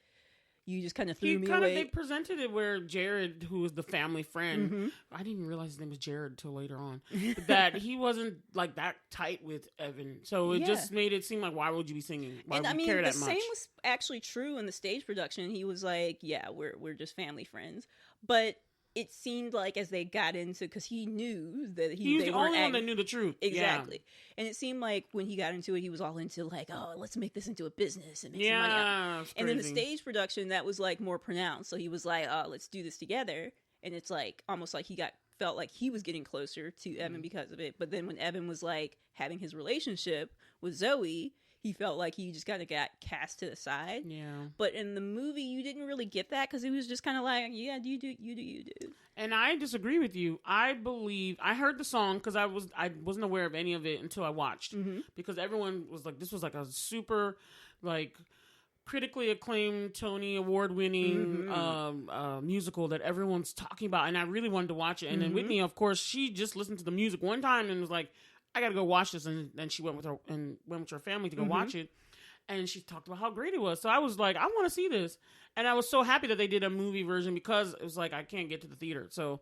you just kind of threw me away. They presented it where Jared, who was the family friend, I didn't even realize his name was Jared until later on, that he wasn't like that tight with Evan. So it just made it seem like, why would you be singing? Why would you care that much? The same was actually true in the stage production. He was like, yeah, we're just family friends. But it seemed like as they got into, because he knew that he was the only one that knew the truth. Exactly. Yeah. And it seemed like when he got into it, he was all into like, oh, let's make this into a business and make some money out. And then the stage production, that was like more pronounced. So he was like, oh, let's do this together. And it's like almost like felt like he was getting closer to Evan because of it. But then when Evan was like having his relationship with Zoe, he felt like he just kind of got cast to the side. Yeah. But in the movie, you didn't really get that because it was just kind of like, yeah, you do. And I disagree with you. I believe I heard the song because I wasn't aware of any of it until I watched because everyone was like, this was like a super like critically acclaimed Tony Award winning musical that everyone's talking about, and I really wanted to watch it. And then Whitney, of course, she just listened to the music one time and was like, I gotta go watch this, and then she went with her family to go watch it, and she talked about how great it was. So I was like, I want to see this, and I was so happy that they did a movie version because it was like I can't get to the theater, so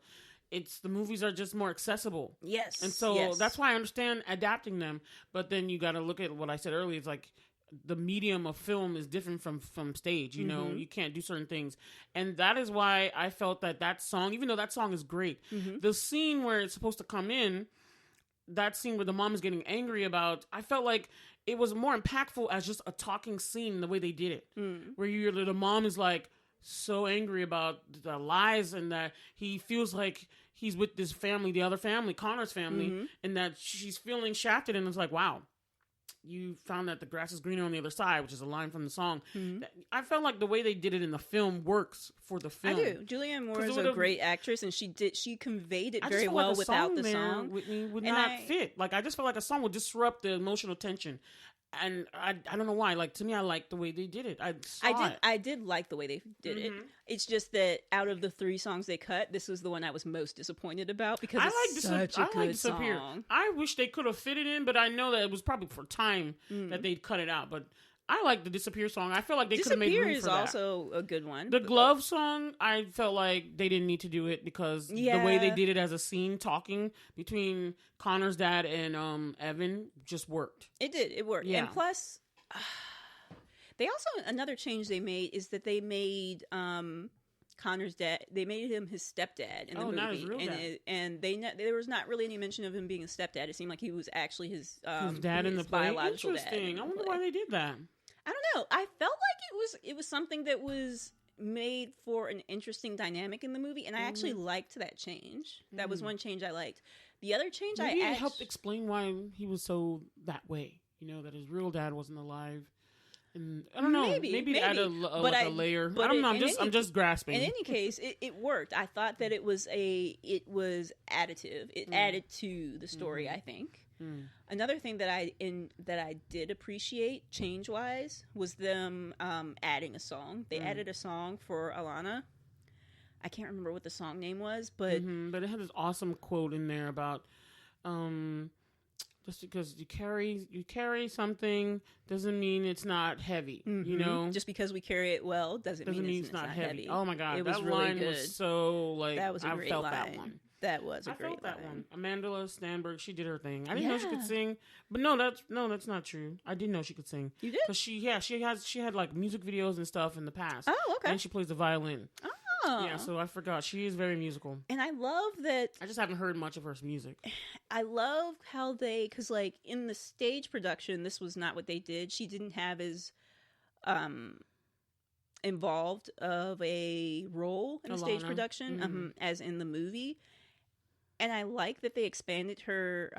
the movies are just more accessible. Yes, and so that's why I understand adapting them. But then you got to look at what I said earlier. It's like the medium of film is different from stage. You know, you can't do certain things, and that is why I felt that song, even though that song is great, the scene where it's supposed to come in. That scene where the mom is getting angry about, I felt like it was more impactful as just a talking scene the way they did it. Where the mom is like so angry about the lies and that he feels like he's with this family, the other family, Connor's family, and that she's feeling shafted, and it's like, wow, you found that the grass is greener on the other side, which is a line from the song. I felt like the way they did it in the film works for the film. I do. Julianne Moore is a great actress, and she conveyed it very well without the song. Whitney would not fit. Like, I just felt like a song would disrupt the emotional tension. And I don't know why. Like, to me, I liked the way they did it. I did like the way they did it. It's just that out of the 3 songs they cut, this was the one I was most disappointed about because it's such a good song. I wish they could have fit it in, but I know that it was probably for time that they'd cut it out. But I like the Disappear song. I feel like they could have made room for that. Disappear is also a good one. The Glove song, I felt like they didn't need to do it because the way they did it as a scene talking between Connor's dad and Evan just worked. It did. It worked. Yeah. And plus, they also, another change they made is that they made Connor's dad, they made him his stepdad in the movie. Not his real dad. And there was not really any mention of him being a stepdad. It seemed like he was actually his dad in the play. Biological Interesting. dad. I wonder why they did that. I don't know. I felt like it was something that was made for an interesting dynamic in the movie, and I actually liked that change. That was one change I liked. The other change it helped explain why he was so that way. You know, that his real dad wasn't alive. And I don't know. Maybe add a layer. But I don't know. I'm just grasping. In any case, it worked. I thought that it was additive. It added to the story. I think. Another thing that I did appreciate change wise was them adding a song. They added a song for Alana. I can't remember what the song name was, but it had this awesome quote in there about just because you carry something doesn't mean it's not heavy. You know, just because we carry it well doesn't mean it's not heavy. Oh my God, it was that really line good. Was so like that was a great line. That one. That was a I great felt that line. one. Amanda Stanberg, she did her thing. I didn't know she could sing, but no, that's not true. I didn't know she could sing. You did? Because she had like music videos and stuff in the past. Oh, okay. And she plays the violin. Oh, yeah. So I forgot she is very musical. And I love that. I just haven't heard much of her music. I love how because like in the stage production, this was not what they did. She didn't have as involved of a role in the stage production as in the movie. And I like that they expanded her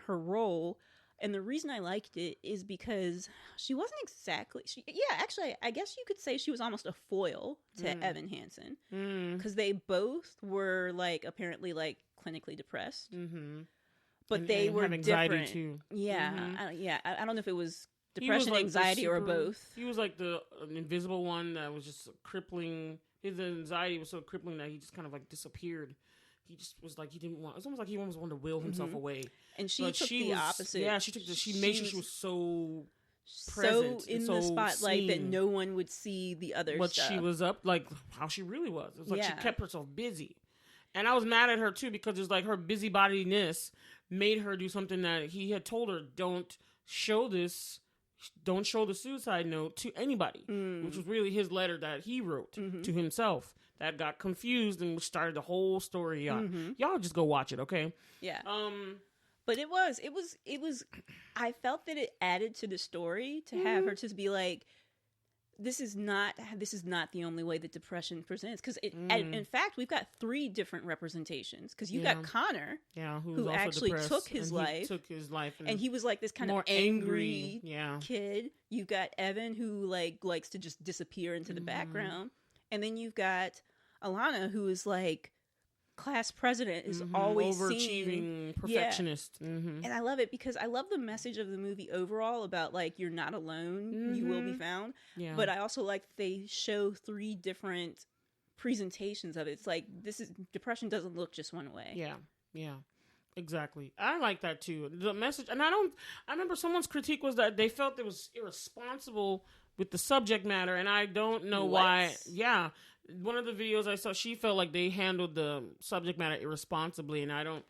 role. And the reason I liked it is because she wasn't exactly... actually, I guess you could say she was almost a foil to Evan Hansen. Because they both were, like, apparently, like, clinically depressed. But they were different. Too. Yeah. I don't know if it was depression, anxiety, or both. He was like the invisible one that was just crippling. His anxiety was so crippling that he just kind of, like, disappeared. He just was like, he didn't want... It's almost like he almost wanted to will himself away. And she took the opposite. Yeah, she made sure she was so present. So in the spotlight that no one would see the other what stuff. She was up, like, how she really was. It was like she kept herself busy. And I was mad at her, too, because it was like her busybodiness made her do something that he had told her, don't show the suicide note to anybody. Which was really his letter that he wrote to himself. That got confused and started the whole story on. Y'all just go watch it, okay? Yeah. But it was. I felt that it added to the story to have her just be like, this is not the only way that depression presents. Because in fact, we've got 3 different representations. Because you got Connor, who actually took his life, and he was like this kind of angry kid. You got Evan, who like likes to just disappear into the background, and then you've got Alana, who is like class president, is always overachieving perfectionist. And I love it because I love the message of the movie overall about like you're not alone, you will be found. But I also like that they show 3 different presentations of it. It's like depression doesn't look just one way. Yeah, exactly. I like that too. The message, and I remember someone's critique was that they felt it was irresponsible with the subject matter, and I don't know why. Yeah. One of the videos I saw, she felt like they handled the subject matter irresponsibly, and I don't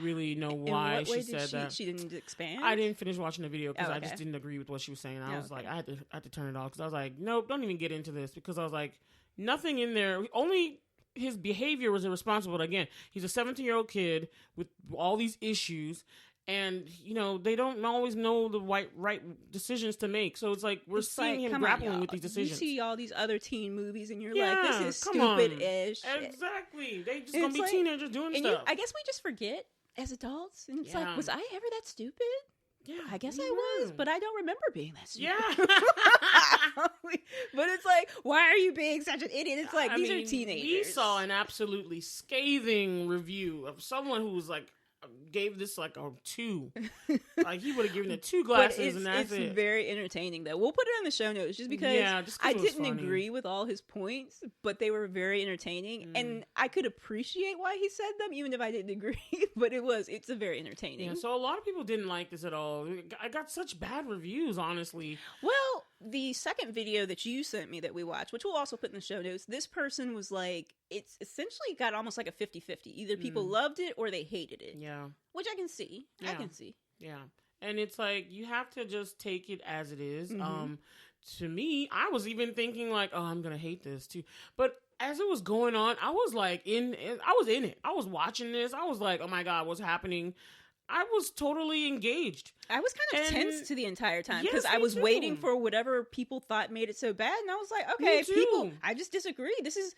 really know why she said that. She didn't expand? I didn't finish watching the video because I just didn't agree with what she was saying. I was like, I had to turn it off because I was like, nope, don't even get into this, because I was like, nothing in there, only his behavior was irresponsible. But again, he's a 17-year-old kid with all these issues. And, you know, they don't always know the right decisions to make. So it's like we're seeing him grappling with these decisions. You see all these other teen movies and you're like, this is stupid-ish. Exactly. They just going to be teenagers doing stuff. I guess we just forget as adults. And it's like, was I ever that stupid? Yeah, I guess I was, but I don't remember being that stupid. Yeah. But it's like, why are you being such an idiot? It's like, these are teenagers. We saw an absolutely scathing review of someone who was like, gave this like a 2. Like he would have given it 2 glasses, and that's it. It's very entertaining though. We'll put it in the show notes just because I didn't agree with all his points, but they were very entertaining, and I could appreciate why he said them even if I didn't agree. But it's a very entertaining. Yeah, so a lot of people didn't like this at all. I got such bad reviews, honestly. Well, the second video that you sent me that we watched, which we'll also put in the show notes, this person was like, it's essentially got almost like a 50-50. Either people loved it or they hated it. Yeah. Which I can see. Yeah. I can see. Yeah. And it's like, you have to just take it as it is. To me, I was even thinking like, oh, I'm going to hate this too. But as it was going on, I was like I was in it. I was watching this. I was like, oh my God, what's happening? I was totally engaged. I was kind of tense to the entire time because Yes, I me was too. waiting for whatever people thought made it so bad, and I was like, okay, Me too. people, I just disagree. This is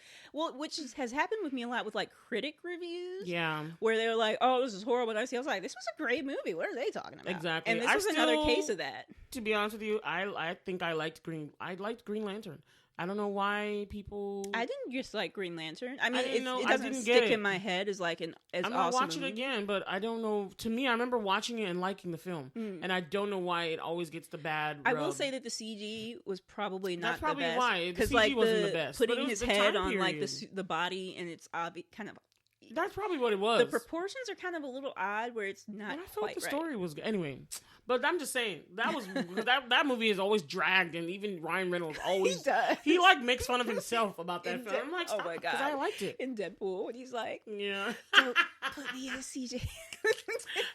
has happened with me a lot with like critic reviews, Yeah. where they're like, oh, this is horrible. And I was like, this was a great movie. What are they talking about? Exactly. And this was another case of that. To be honest with you, I think I liked Green Lantern. I don't know why people. I didn't just like Green Lantern. I mean, it I doesn't didn't stick get it. in my head as like an as I'm awesome. gonna watch it again, but I don't know. To me, I remember watching it and liking the film, and I don't know why it always gets the bad. I rub. will say that the CG was probably not That's probably the best. why the because CG like wasn't the best. putting but it was his the head time on like period. the body and it's obvious kind of. That's probably what it was. The proportions are kind of a little odd where it's not But I felt quite the right. story was good. Anyway, but I'm just saying that was because that movie is always dragged, and even Ryan Reynolds always he like makes fun of himself about that film. I'm like, oh my god, because I liked it in Deadpool, and he's like, yeah, don't put me in a CJ.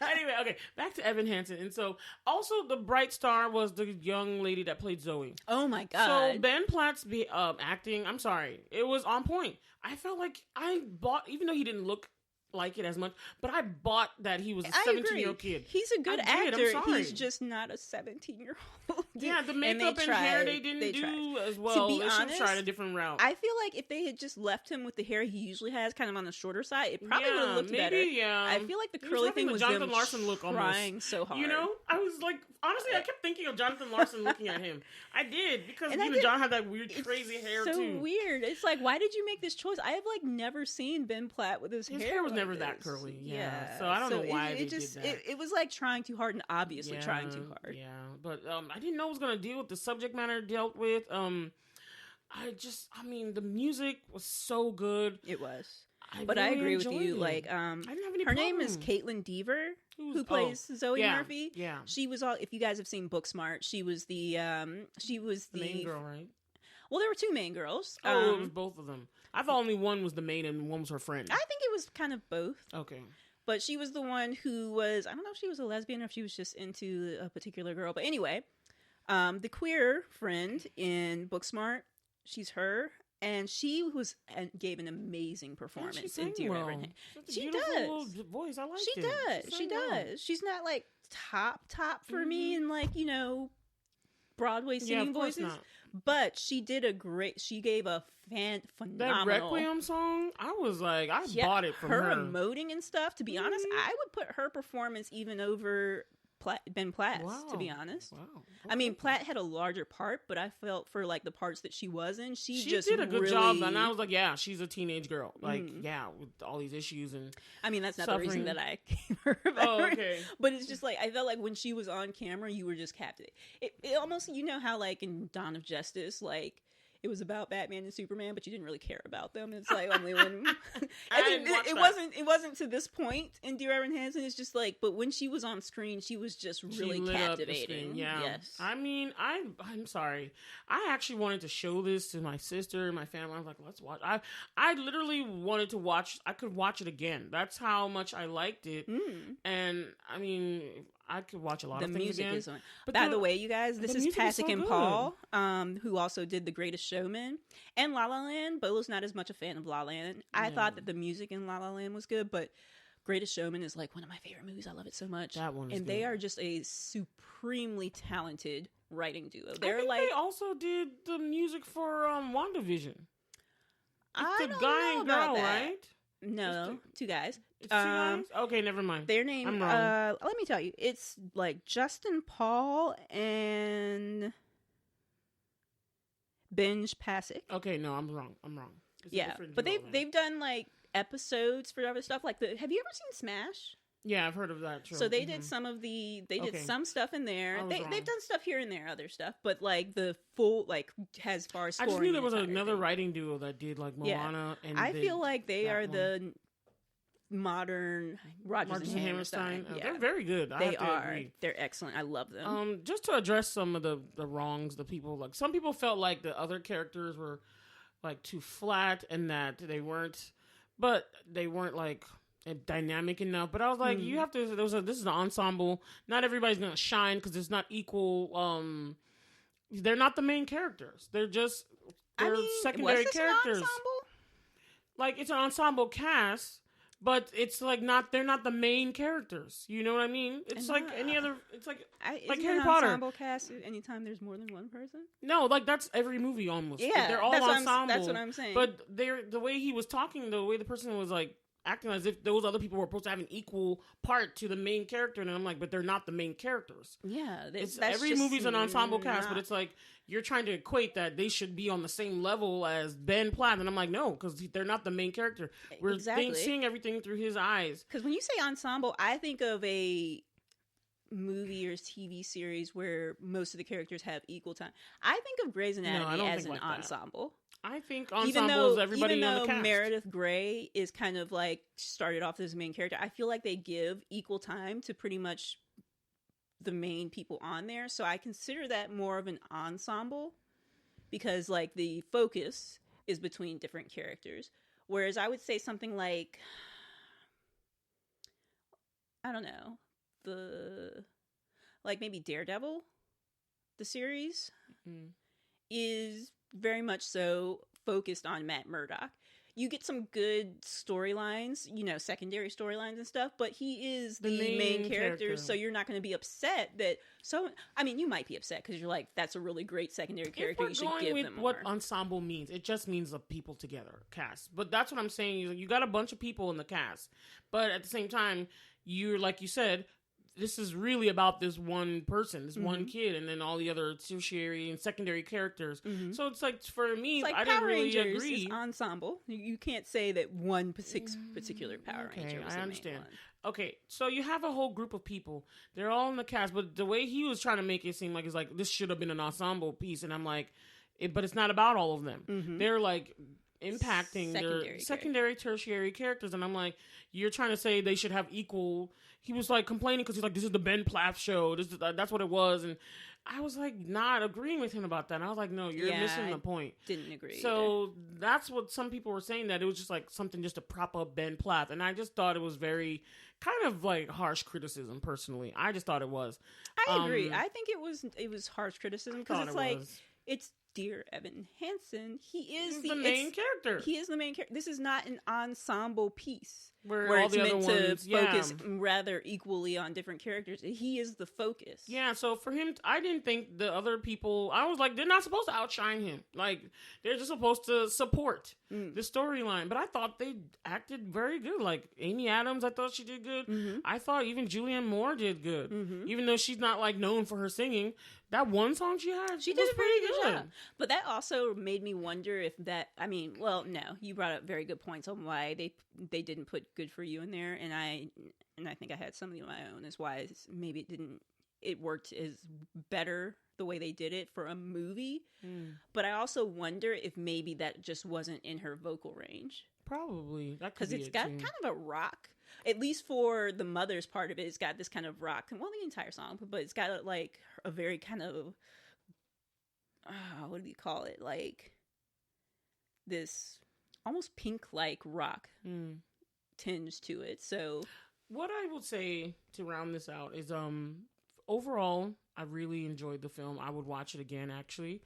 Anyway, okay, back to Evan Hansen, and so also the bright star was the young lady that played Zoe. Oh my god! So Ben Platt's acting, I'm sorry, it was on point. I felt like I bought, even though he didn't look like it as much, but I bought that he was a 17-year-old kid. He's a good actor. He's just not a 17-year-old. Yeah, the makeup and hair they didn't do as well. To be honest, should have tried a different route. I feel like if they had just left him with the hair he usually has, kind of on the shorter side, it probably would have looked better. Yeah, I feel like the curly thing was Jonathan them Larson look trying almost. so hard. You know, I was like, honestly, I kept thinking of Jonathan Larson looking at him. I did because John had that weird, crazy hair too. So weird. It's like, why did you make this choice? I have like never seen Ben Platt with his hair. His hair was like never this. that curly. Yeah. So I don't know why they did that. It was like trying too hard and obviously trying too hard. Yeah, but I didn't know it was gonna deal with the subject matter it dealt with. I mean, the music was so good. It was. But I agree with you. It. Like, I didn't have any her problem. name is Caitlin Dever, who plays Zoe Murphy. Yeah, she was all. If you guys have seen Booksmart, she was the main girl, right? Well, there were two main girls. It was both of them. I thought only one was the maid and one was her friend. I think it was kind of both. Okay. But she was the one who was, I don't know if she was a lesbian or if she was just into a particular girl. But anyway, the queer friend in Booksmart, she's her. And she gave an amazing performance in Dear Evan Hansen. She does. Voice, I like she does. She does. She's not like top for me in like, you know, Broadway singing voices. Not. But she did she gave a phenomenal. That Requiem song, I was like, I bought it from her. Her emoting and stuff, to be honest, I would put her performance even over Ben Platt's, to be honest. Wow. Okay. I mean, Platt had a larger part, but I felt for like the parts that she was in, she just did a good job. And I was like, yeah, she's a teenage girl. Like, yeah, with all these issues and I mean, that's not suffering. the reason that I gave her. Oh, okay. But it's just like, I felt like when she was on camera, you were just captivated. It almost, you know how like in Dawn of Justice, like, it was about Batman and Superman, but you didn't really care about them. It's like only when it wasn't to this point in Dear Evan Hansen. It's just like, but when she was on screen, she was just really captivating. Yeah. Yes. I mean, I'm sorry. I actually wanted to show this to my sister and my family. I was like, let's watch. I literally wanted to watch. I could watch it again. That's how much I liked it. And I mean, I could watch a lot of things again. The music is on. By the way, you guys, this is Pasek and Paul, who also did The Greatest Showman and La La Land. Bola's not as much a fan of La La Land. I thought that the music in La La Land was good, but Greatest Showman is like one of my favorite movies. I love it so much. That one is and good. They are just a supremely talented writing duo. They're they also did the music for WandaVision. I the guy and girl, right? No, two guys. It's 2 guys? Okay, never mind. Their name, I'm wrong. let me tell you, it's like Justin Paul and Benj Pasek. Okay, no, I'm wrong. It's but they've done like episodes for other stuff. Like have you ever seen Smash? Yeah, I've heard of that. True. So they did did some stuff in there. They've done stuff here and there, other stuff, but like the full as far as scoring. I just knew there was another writing duo that did like Moana, and I feel like they are the modern Rodgers and Hammerstein. They're very good. They are. They're excellent. I love them. Just to address some of the wrongs, the people like some people felt like the other characters were like too flat and that they weren't like dynamic enough. But I was like, you have to. This is an ensemble. Not everybody's gonna shine because it's not equal. They're not the main characters. They're secondary characters. An ensemble? Like it's an ensemble cast. but it's like they're not the main characters. You know what I mean? It's like any other. It's like Harry Potter. Ensemble cast anytime there's more than one person. No, like that's every movie almost. Yeah, they're all ensemble. That's what I'm saying. But the way he was talking, the way the person was like acting as if those other people were supposed to have an equal part to the main character, and I'm like, but they're not the main characters. Yeah, every movie's an ensemble cast, but it's like you're trying to equate that they should be on the same level as Ben Platt, and I'm like, no, because they're not the main character. We're seeing everything through his eyes. Because when you say ensemble, I think of a movie or TV series where most of the characters have equal time. I think of Grey's Anatomy as an ensemble. I think ensemble is everybody on the cast. Meredith Grey is kind of like started off as the main character. I feel like they give equal time to pretty much the main people on there. So I consider that more of an ensemble because like the focus is between different characters. Whereas I would say something like, I don't know, like maybe Daredevil, the series, is very much so focused on Matt Murdock. You get some good storylines, secondary storylines and stuff, but he is the main character, so you're not going to be upset that. So, I mean, you might be upset because you're like, that's a really great secondary character. You should give them more. What ensemble means, it just means a people together cast. But that's what I'm saying. You got a bunch of people in the cast, but at the same time, you're like you said. This is really about this one person, this one kid, and then all the other tertiary and secondary characters. So it's like, for me, like I didn't really agree. Is ensemble. You can't say that one particular Power Ranger was the main one. Okay, so you have a whole group of people. They're all in the cast, but the way he was trying to make it seem like it's like this should have been an ensemble piece, and I'm like, but it's not about all of them. They're like impacting their secondary, tertiary characters, and I'm like, you're trying to say they should have equal. He was like complaining because he's like, this is the Ben Platt show. That's what it was, and I was like not agreeing with him about that. And I was like, no, you're missing the point. Didn't agree. So that's what some people were saying, that it was just like something just to prop up Ben Platt, and I just thought it was very kind of like harsh criticism. Personally, I just thought it was. I agree. I think it was harsh criticism because it's like it's Dear Evan Hansen. He is the main character. He is the main character. This is not an ensemble piece where all it's the meant other ones, to focus rather equally on different characters. He is the focus. Yeah, so for him, I didn't think the other people, I was like, they're not supposed to outshine him. Like, they're just supposed to support the storyline. But I thought they acted very good. Like, Amy Adams, I thought she did good. I thought even Julianne Moore did good. Even though she's not, like, known for her singing. That one song she had, she did a pretty good job. But that also made me wonder if that, I mean, well, no, you brought up very good points on why they didn't put Good For You in there, and I think I had something of my own as why maybe it worked as better the way they did it for a movie. But I also wonder if maybe that just wasn't in her vocal range. Probably. Because it's got kind of a rock, at least for the mother's part of it, it's got this kind of rock, well, the entire song, but it's got like a very kind of, what do you call it? Like this almost pink-like rock tinge to it. So what I would say to round this out is, overall, I really enjoyed the film. I would watch it again, actually.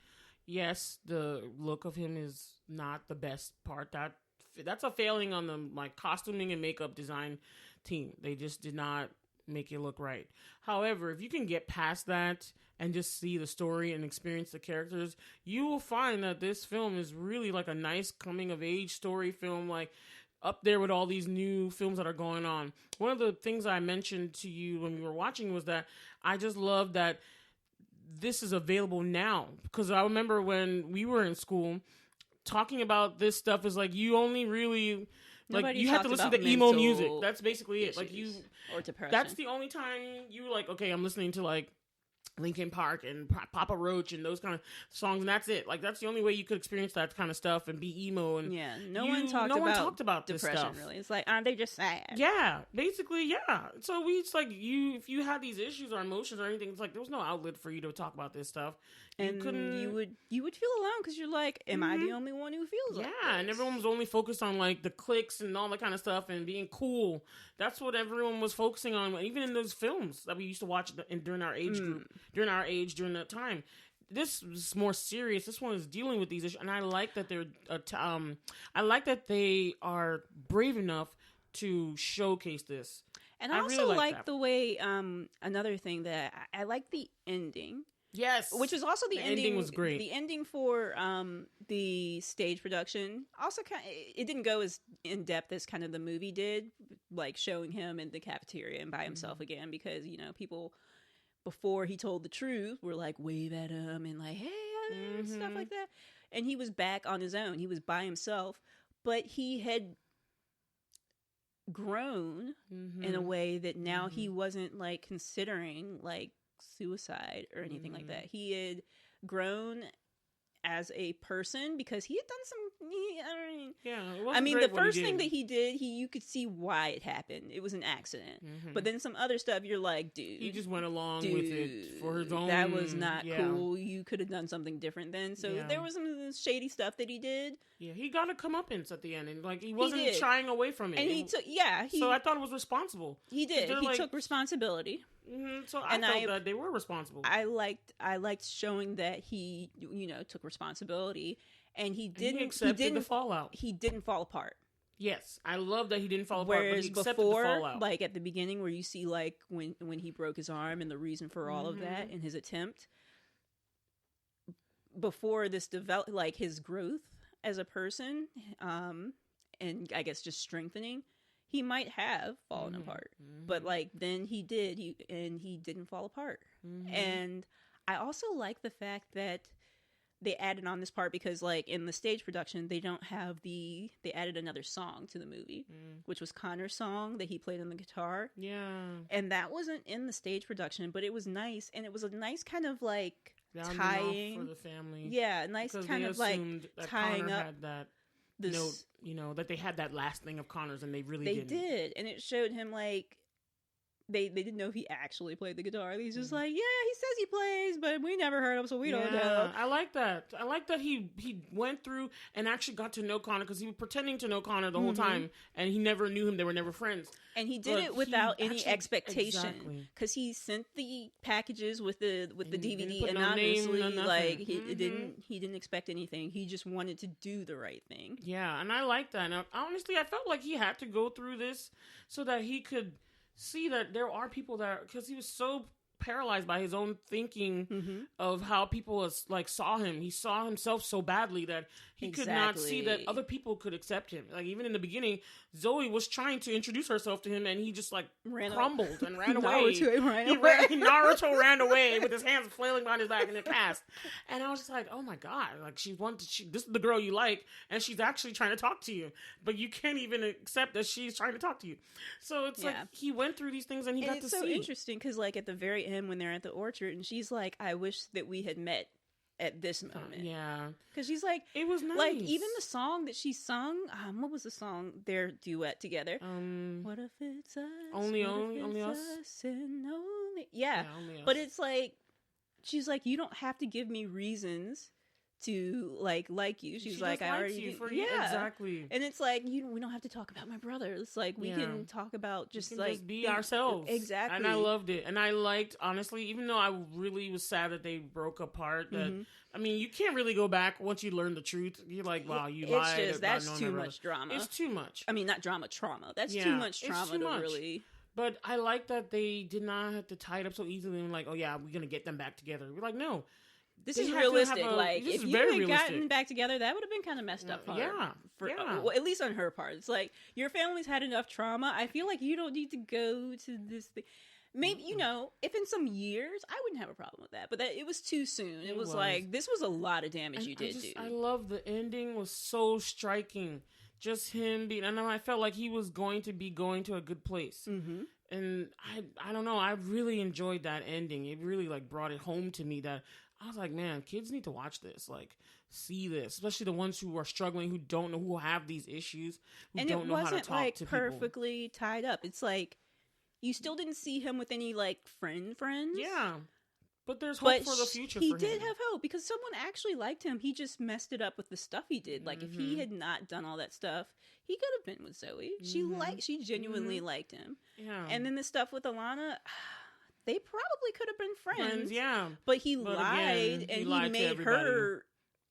Yes, the look of him is not the best part. That's a failing on the costuming and makeup design team. They just did not make it look right. However, if you can get past that and just see the story and experience the characters, you will find that this film is really like a nice coming of age story film, like up there with all these new films that are going on. One of the things I mentioned to you when we were watching was that I just love that this is available now, because I remember when we were in school, talking about this stuff is like you only really you have to listen to emo music. That's basically it. Like or depression. That's the only time you were like, okay, I'm listening to like Linkin Park and Papa Roach and those kind of songs, and that's it. Like that's the only way you could experience that kind of stuff and be emo. And no one talked about this depression, stuff. really. It's like, aren't they just sad? Yeah, basically, yeah. So it's like if you had these issues or emotions or anything, it's like there was no outlet for you to talk about this stuff. You would feel alone because you're like, am I the only one who feels like this? And everyone was only focused on like the clicks and all that kind of stuff and being cool. That's what everyone was focusing on, even in those films that we used to watch during our age group, during that time. This is more serious. This one is dealing with these issues, and I like that they are brave enough to showcase this. And I also really like the way, another thing that I like the ending. Yes. Which was also the ending was great. The ending for the stage production also it didn't go as in depth as kind of the movie did, like showing him in the cafeteria and by himself again, because, you know, people before he told the truth were like wave at him and like, hey, stuff like that. And he was back on his own. He was by himself, but he had grown in a way that now he wasn't like considering like suicide or anything like that. He had grown as a person because he had done some. I mean, the first thing that he did, you could see why it happened. It was an accident. But then some other stuff, you're like, dude, he just went along with it for his own. That was not cool. You could have done something different then. So there was some shady stuff that he did. Yeah, he got a comeuppance at the end, and like he wasn't shying away from it. And he took, so I thought it was responsible. He did. He took responsibility. So I felt that they were responsible. I liked showing that he, you know, took responsibility, and he didn't. He accepted the fallout. He didn't fall apart. Yes, I love that he didn't fall apart. Whereas but he before, the fallout. like at the beginning, where you see like when he broke his arm and the reason for all of that and his attempt. Before this developed, like his growth as a person, and I guess just strengthening. He might have fallen apart, but like then he did, and he didn't fall apart. And I also like the fact that they added on this part because like in the stage production, they added another song to the movie, which was Connor's song that he played on the guitar. Yeah. And that wasn't in the stage production, but it was nice. And it was a nice kind of like tying for the family. Yeah. Nice kind of like tying Connor up had that note, you know, that they had that last thing of Connor's, and they really didn't. They did, and it showed him like they didn't know if he actually played the guitar. He's just like, yeah, he says he plays, but we never heard him, so we don't know. I like that. I like that he went through and actually got to know Connor, because he was pretending to know Connor the whole time, and he never knew him. They were never friends. And he did it without any expectation, because he sent the packages with the DVD anonymously. Like he didn't expect anything. He just wanted to do the right thing. Yeah, and I like that. And honestly, I felt like he had to go through this so that he could see that there are people that, because he was so paralyzed by his own thinking of how people saw him. He saw himself so badly that he could not see that other people could accept him. Like even in the beginning, Zoe was trying to introduce herself to him, and he just like crumbled and ran away. Naruto ran away with his hands flailing behind his back in the cast. And I was just like, oh my god! Like this is the girl you like, and she's actually trying to talk to you, but you can't even accept that she's trying to talk to you. So it's like he went through these things, and he got to see. It's so interesting because like at the very end when they're at the orchard, and she's like, I wish that we had met at this moment. Because she's like, it was nice. Like even the song that she sung, what was the song, their duet together? What if it's us? Only us? And only... Yeah. Only us. But it's like, she's like, you don't have to give me reasons to like you. She's like, I already you for exactly. And it's like, we don't have to talk about my brother. It's like we can talk about just be ourselves. Exactly. And I loved it. And I liked, honestly, even though I really was sad that they broke apart, that I mean, you can't really go back once you learn the truth. You're like, wow, you lied. It's just that's too much drama. It's too much. I mean, not drama, trauma. That's too much trauma to really. But I like that they did not have to tie it up so easily and like, oh yeah, we're gonna get them back together. We're like, no. This is realistic. Like, if you had gotten back together, that would have been kind of messed up. Well, at least on her part. It's like, your family's had enough trauma. I feel like you don't need to go to this thing. Maybe, you know, if in some years, I wouldn't have a problem with that. But it was too soon. It was like, this was a lot of damage you did do. I love the ending was so striking. Just him being, and I felt like he was going to a good place. And I don't know, I really enjoyed that ending. It really like brought it home to me that I was like, man, kids need to watch this, like see this, especially the ones who are struggling, who don't know, who have these issues, who don't know how to talk to people. And it wasn't like perfectly tied up. It's like you still didn't see him with any like friends. Yeah. But there's hope for the future for him. He did have hope because someone actually liked him. He just messed it up with the stuff he did. Like if he had not done all that stuff, he could have been with Zoe. She genuinely liked him. Yeah. And then the stuff with Alana, they probably could have been friends. Yeah. But he lied, and he made her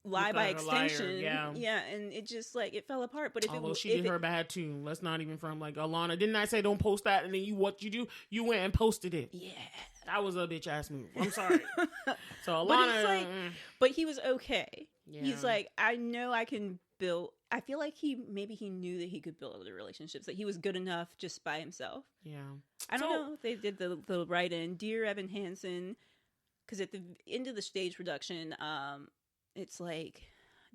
lie by extension. Liar, yeah, and it just like it fell apart. But if although it, she did her bad too. Let's not even from like Alana. Didn't I say don't post that? And then what you do? You went and posted it. Yeah, that was a bitch ass move. I'm sorry. So Alana, but it's like, but he was okay. Yeah. He's like, I know I can build. I feel like he knew that he could build other relationships. That he was good enough just by himself. Yeah, I don't know if they did the write-in. Dear Evan Hansen, because at the end of the stage production, it's like,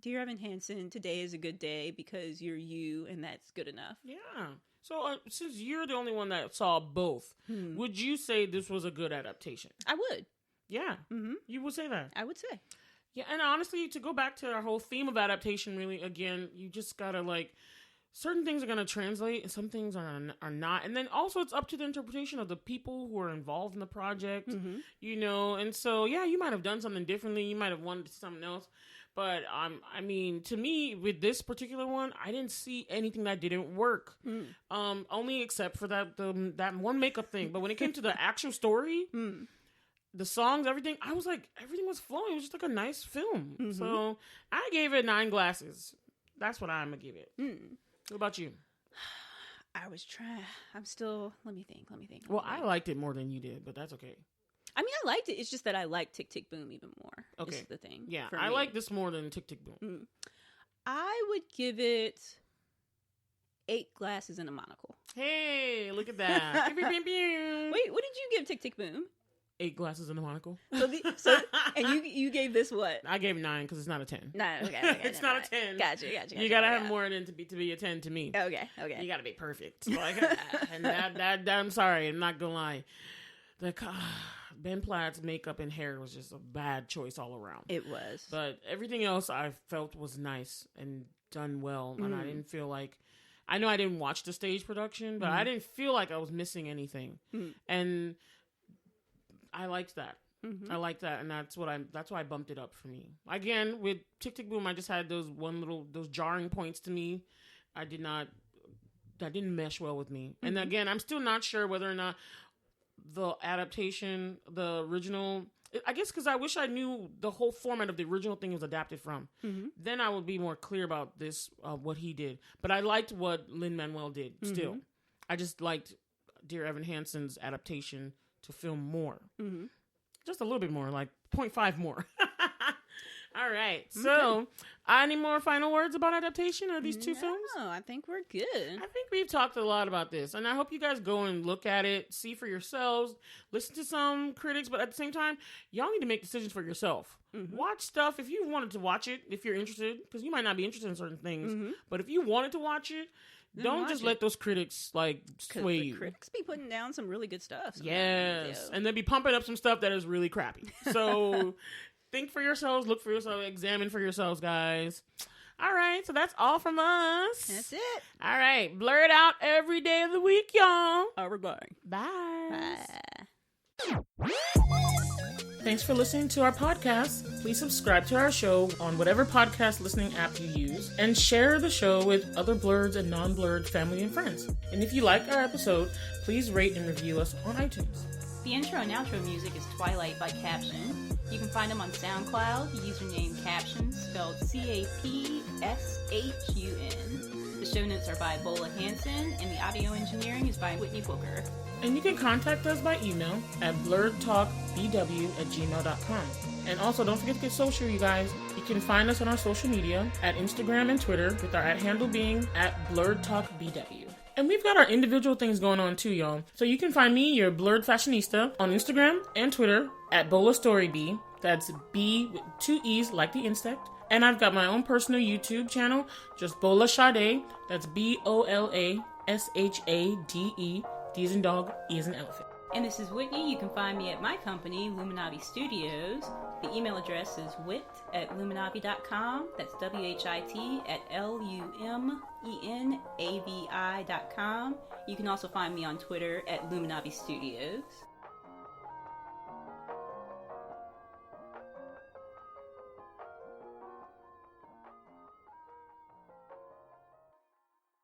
Dear Evan Hansen, today is a good day because you're you, and that's good enough. Yeah. So since you're the only one that saw both, would you say this was a good adaptation? I would. Yeah. Mm-hmm. You would say that? I would say. Yeah, and honestly, to go back to our whole theme of adaptation, really, again, you just gotta, like, certain things are gonna translate, and some things are not. And then also, it's up to the interpretation of the people who are involved in the project, you know? And so, yeah, you might have done something differently. You might have wanted something else. But, I mean, to me, with this particular one, I didn't see anything that didn't work. Only except for that one makeup thing. But when it came to the actual story... the songs, everything, I was like, everything was flowing. It was just like a nice film. So I gave it 9 glasses. That's what I'm going to give it. What about you? I was trying. I'm still, let me think. Well, I liked it more than you did, but that's okay. I mean, I liked it. It's just that I like Tick, Tick, Boom even more. Okay. Is the thing. Yeah, I like this more than Tick, Tick, Boom. I would give it 8 glasses and a monocle. Hey, look at that. Wait, what did you give Tick, Tick, Boom? 8 glasses and a monocle. And you gave this what? I gave 9 because it's not a 10. 9. Okay. It's not a 10. Gotcha. You gotta have more than to be a 10 to me. Okay. You gotta be perfect. Like, and that I'm sorry, I'm not gonna lie. Ben Platt's makeup and hair was just a bad choice all around. It was. But everything else I felt was nice and done well, and I didn't feel like. I know I didn't watch the stage production, but I didn't feel like I was missing anything, and I liked that. I like that, and that's why I bumped it up for me. Again, with Tick Tick Boom, I just had those jarring points to me. That didn't mesh well with me. And again, I'm still not sure whether or not the adaptation, the original, I guess because I wish I knew the whole format of the original thing was adapted from. Then I would be more clear about this, what he did. But I liked what Lin-Manuel did still. I just liked Dear Evan Hansen's adaptation to film more. Just a little bit more, like 0.5 more. All right. So, any more final words about adaptation of these two films? No, I think we're good. I think we've talked a lot about this, and I hope you guys go and look at it, see for yourselves, listen to some critics, but at the same time, y'all need to make decisions for yourself. Watch stuff if you wanted to watch it, if you're interested, because you might not be interested in certain things, but if you wanted to watch it, don't just let those critics like sway you. Critics be putting down some really good stuff. Yes, and they'll be pumping up some stuff that is really crappy. So think for yourselves, look for yourselves, examine for yourselves, guys. All right, so that's all from us. That's it. All right, Blerd Out every day of the week, y'all. We're going. Bye. Bye. Thanks for listening to our podcast. Please subscribe to our show on whatever podcast listening app you use and share the show with other Blerds and non-Blerd family and friends. And if you like our episode, please rate and review us on iTunes. The intro and outro music is Twilight by Caption. You can find them on SoundCloud, username Caption, spelled C-A-P-S-H-U-N. The show notes are by Bola Hanson, and the audio engineering is by Whitney Booker. And you can contact us by email at blerdtalkbw@gmail.com. And also, don't forget to get social, you guys. You can find us on our social media at Instagram and Twitter, with our @handle being @blerdtalkbw. And we've got our individual things going on too, y'all. So you can find me, your Blerd Fashionista, on Instagram and Twitter at BolaStoryB. That's B with 2 E's like the insect. And I've got my own personal YouTube channel, just Bola Sade. That's BOLASHADE. D as in dog, E as in elephant. And this is Whitney. You can find me at my company, Luminavi Studios. The email address is wit@luminavi.com. That's WHIT@LUMENAVI.com. You can also find me on Twitter at Luminavi Studios.